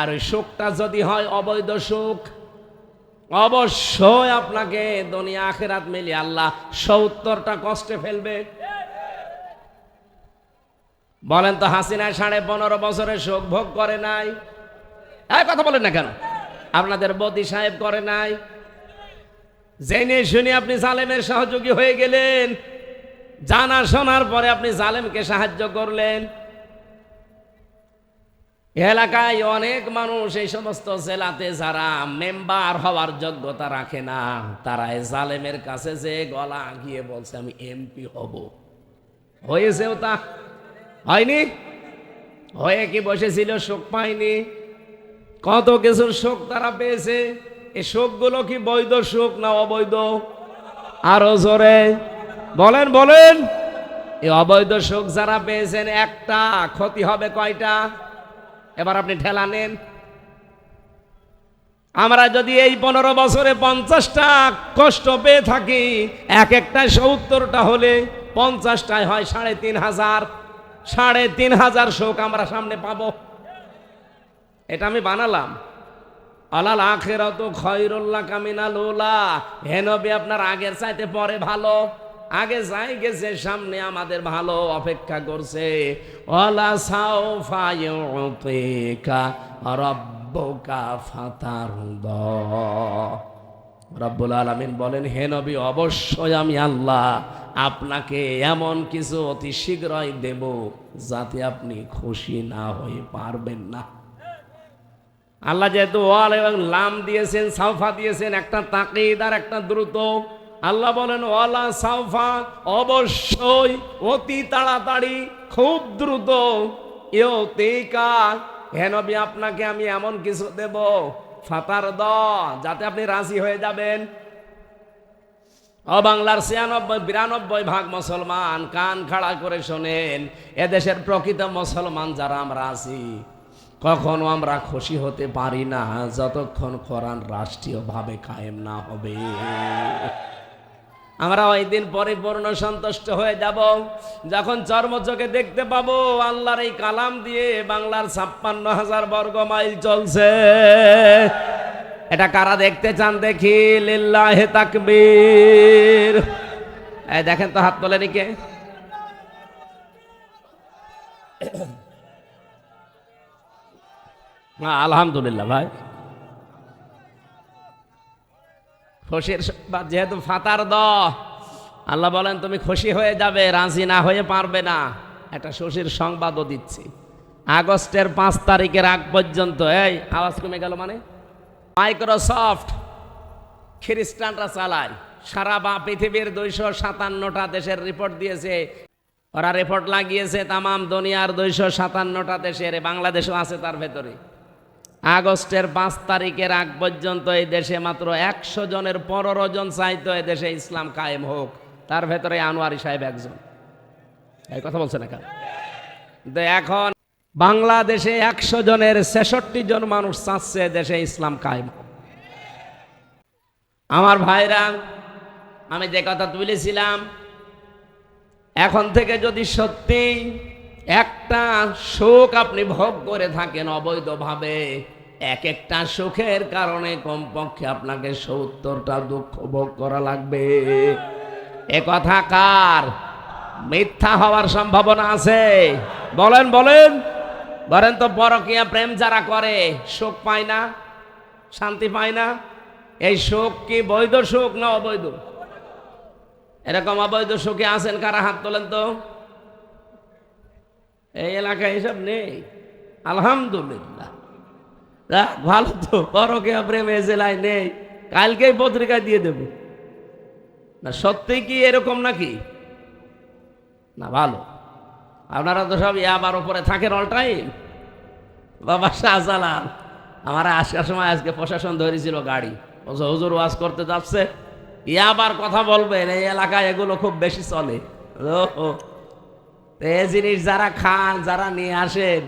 আর ওই সুখটা যদি হয় অবৈধ সুখ, অবশ্যই আপনাকে দুনিয়া আখিরাত মিলিয়ে আল্লাহ ৭০টা কষ্টে ফেলবে। বলেন তো, হাসিনায় ১৫.৫ বছরের সুখ ভোগ করে নাই? কথা বলেন না কেন? আপনাদের বদি সাহেব করে নাই? জেনে শুনে আপনি জালেমের সহযোগী হয়ে গেলেন, জানা শোনার পরে আপনি জালেমকে সাহায্য করলেন। এলাকায় অনেক মানুষ এই সমস্ত জেলাতে যারা মেম্বার হওয়ার যোগ্যতা রাখে না, তারা এই জালেমের কাছে যে গলা গিয়ে বলছে আমি এমপি হব। হয়েছেও তা? হয়নি? হয়ে কি বসেছিল? সুখ পায়নি? কত কিছুর সুখ তারা পেয়েছে। এই সুখগুলো কি বৈধ সুখ না অবৈধ? আরো জোরে বলেন বলেন। এই অবৈধ সুখ যারা পেয়েছেন, একটা ক্ষতি হবে কয়টা? এবার আপনি ঠেলা নেন। আমরা যদি এই ১৫ বছরে ৫০টা কষ্ট পেয়ে থাকি, এক একটা ৭০টা হলে ৫০টায় হয় ৩,৫০০। ৩,৫০০ সুখ আমরা সামনে পাবো। এটা আমি বানালাম। আলাল আখিরাতু খায়রুল লাকা মিনাল উলা। হে নবী, আপনার আগের চাইতে পরে ভালো। আগে যাই গেছে, সামনে আমাদের ভালো অপেক্ষা করছে। ওয়ালা সাউফা ইউতিকা রাব্বুকা ফাতারদা। রব্বুল আলামিন বলেন, হে নবী, অবশ্যই আমি আল্লাহ আপনাকে এমন কিছু অতি শীঘ্রই দেব যাতে আপনি খুশি না হয়ে পারবেন না। আল্লাহ যেহেতু ওয়াল এবং লাম দিয়েছেন, সাউফা দিয়েছেন, একটা তাকিদ আর একটা দ্রুত। আল্লাহ বলেন ওয়ালা সাউফা, অবশ্যই, অতি তাড়াতাড়ি, খুব দ্রুত, ইউতিকা, হে নবী আপনাকে আমি এমন কিছু দেব, ফাতারদা, যাতে আপনি রাজি হয়ে যাবেন। ও বাংলার 96-92% মুসলমান, কান খাড়া করে শোনেন। এদেশের প্রকৃত মুসলমান যারা আমরা আছি, কখনো আমরা খুশি হতে পারি না যতক্ষণ কোরআন রাষ্ট্রীয়ভাবে কায়েম না হবে। আমরা ওই দিন পরিপূর্ণ সন্তুষ্ট হয়ে যাব যখন চর্মচোখে দেখতে পাবো আল্লাহর এই কালাম দিয়ে বাংলার 56,000 বর্গ মাইল চলছে। এটা কারা দেখতে চান দেখি? লিল্লাহে তাকবীর। এই দেখেন তো, হাত তোলেনি কে? আলহামদুলিল্লাহ ভাই। খুশির সংবাদ যেহেতু ফাতারদা, আল্লাহ বলেন তুমি খুশি হয়ে যাবে, রাজি না হয়ে পারবে না। একটা খুশির সংবাদও দিচ্ছি। আগস্টের 5 তারিখের আগ পর্যন্ত, এই আওয়াজ কমে গেল মানে, মাইক্রোসফট খ্রিস্টানরা চালায় সারা পৃথিবীর 257টা দেশের রিপোর্ট দিয়েছে। ওরা রিপোর্ট লাগিয়েছে তামাম দুনিয়ার 257টা দেশের, বাংলাদেশও আছে তার ভেতরে। আগস্টের 5 তারিখের আগ পর্যন্ত এই দেশে মাত্র 100 জনের 15 জন চাইতো এই দেশে ইসলাম কায়েম হোক, তার ভেতরে আনোয়ারি সাহেব একজন। এই কথা বলছে না কেন? এখন বাংলাদেশে 100 জনের 66 জন মানুষ চাচ্ছে দেশে ইসলাম কায়েম হোক। আমার ভাইরা, আমি যে কথা তুলেছিলাম, এখন থেকে যদি সত্যি একটা সুখ আপনি ভোগ করে থাকেন অবৈধভাবে, এক একটা সুখের কারণে কমপক্ষে আপনাকে 70টা দুঃখ ভোগ করা লাগবে। এ কথা কার? মিথ্যা হওয়ার সম্ভাবনা আছে? বলেন বলেন বলেন তো, পরকীয়া প্রেম যারা করে সুখ পায় না, শান্তি পায় না? এই সুখ কি বৈধ সুখ না অবৈধ? এরকম অবৈধ সুখে আছেন কারা? হাত তোলেন তো। এই এলাকায় এসব নেই, আলহামদুলিল্লাহ। ভালো তো, পরকীয়া প্রেম এ জেলায় নেই, কালকেই পত্রিকায় দিয়ে দেব। না সত্যি কি এরকম নাকি? না ভালো। আপনারা তো সব ইয়াবার উপরে থাকেন অল টাইম। বাবা শাহজালাল আমার আসার সময় আজকে প্রশাসন ধরেছিল গাড়ি, হুজুর ওয়াজ করতে যাচ্ছে, ইয়াবার কথা বলবেন, এই এলাকায় এগুলো খুব বেশি চলে। এই জিনিস যারা খান, যারা নিয়ে আসেন,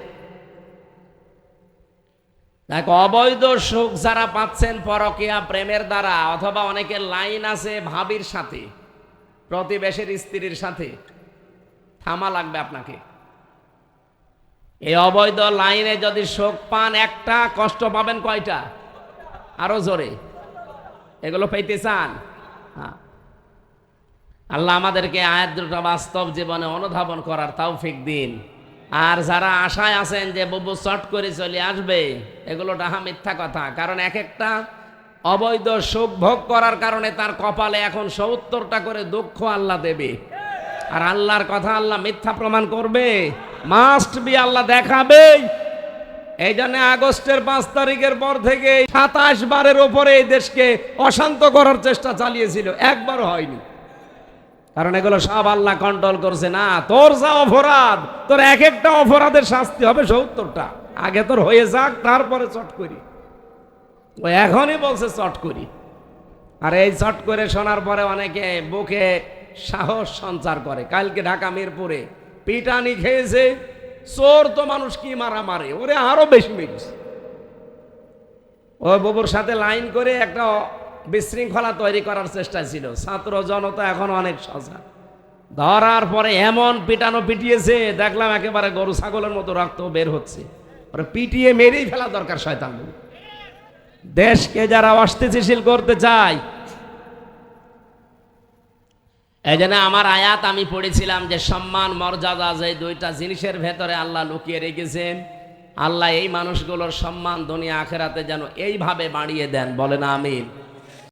দেখো অবৈধ সুখ যারা পাচ্ছেন পরকীয়া প্রেমের দ্বারা, অথবা অনেকের লাইন আছে ভাবির সাথে, প্রতিবেশীর স্ত্রীর সাথে, থামা লাগবে আপনাকে। এই অবৈধ লাইনে যদি সুখ পান একটা, কষ্ট পাবেন কয়টা? আরো জোরে। এগুলো পেতে চান? আল্লাহ আমাদেরকে আয়াত দুটো বাস্তব জীবনে অনুধাবন করার তৌফিক দিন। আর যারা আশায় আছেন যে বুবু চট করে চলে আসবে, এগুলো ডাহা মিথ্যা কথা। কারণ এক একটা অবৈধ সুখ ভোগ করার কারণে তার কপালে এখন 70টা করে দুঃখ আল্লাহ দেবে। আর আল্লাহর কথা আল্লাহ মিথ্যা প্রমাণ করবে? মাস্ট বি, আল্লাহ দেখাবে। এই জন্য আগস্টের 5 তারিখের পর থেকে 27 বারের ওপরে এই দেশকে অশান্ত করার চেষ্টা চালিয়েছিল, একবারও হয়নি। কারণ এগুলো সব আল্লাহ কন্ট্রোল করছে। না, তোর যা অপরাধ, তোর এক একটা অপরাধের শাস্তি হবে 70টা। আগে তোর হয়ে যাক, তারপরে চট করি। ও এখনই বলছে চট করি। আর এই চট করে শোনার পরে অনেকে বুকে সাহস সঞ্চার করে। কালকে ঢাকা মিরপুরে পিটানি খেয়েছে, চোর তো মানুষ কি মারা মারে, ওরে আরো বেশি মেরেছে। ওই বাবুর সাথে লাইন করে একটা বিশৃঙ্খলা তৈরি করার চেষ্টা ছিল। ছাত্র জনতা এখন অনেক সজাগ। ধরার পরে এমন পিটানো পিটিয়েছে, দেখলাম একেবারে গরু ছাগলের মতো রক্ত বের হচ্ছে। ওরা পিটিয়ে মেরেই ফেলা দরকার শয়তান। দেশকে যারা অস্থিতিশীল করতে চায়, এই জন্য আমার আয়াত আমি পড়েছিলাম যে সম্মান মর্যাদা যে দুইটা জিনিসের ভেতরে আল্লাহ লুকিয়ে রেখেছেন, আল্লাহ এই মানুষগুলোর সম্মান দুনিয়া আখেরাতে যেন এইভাবে বাড়িয়ে দেন, বলেন আমিন।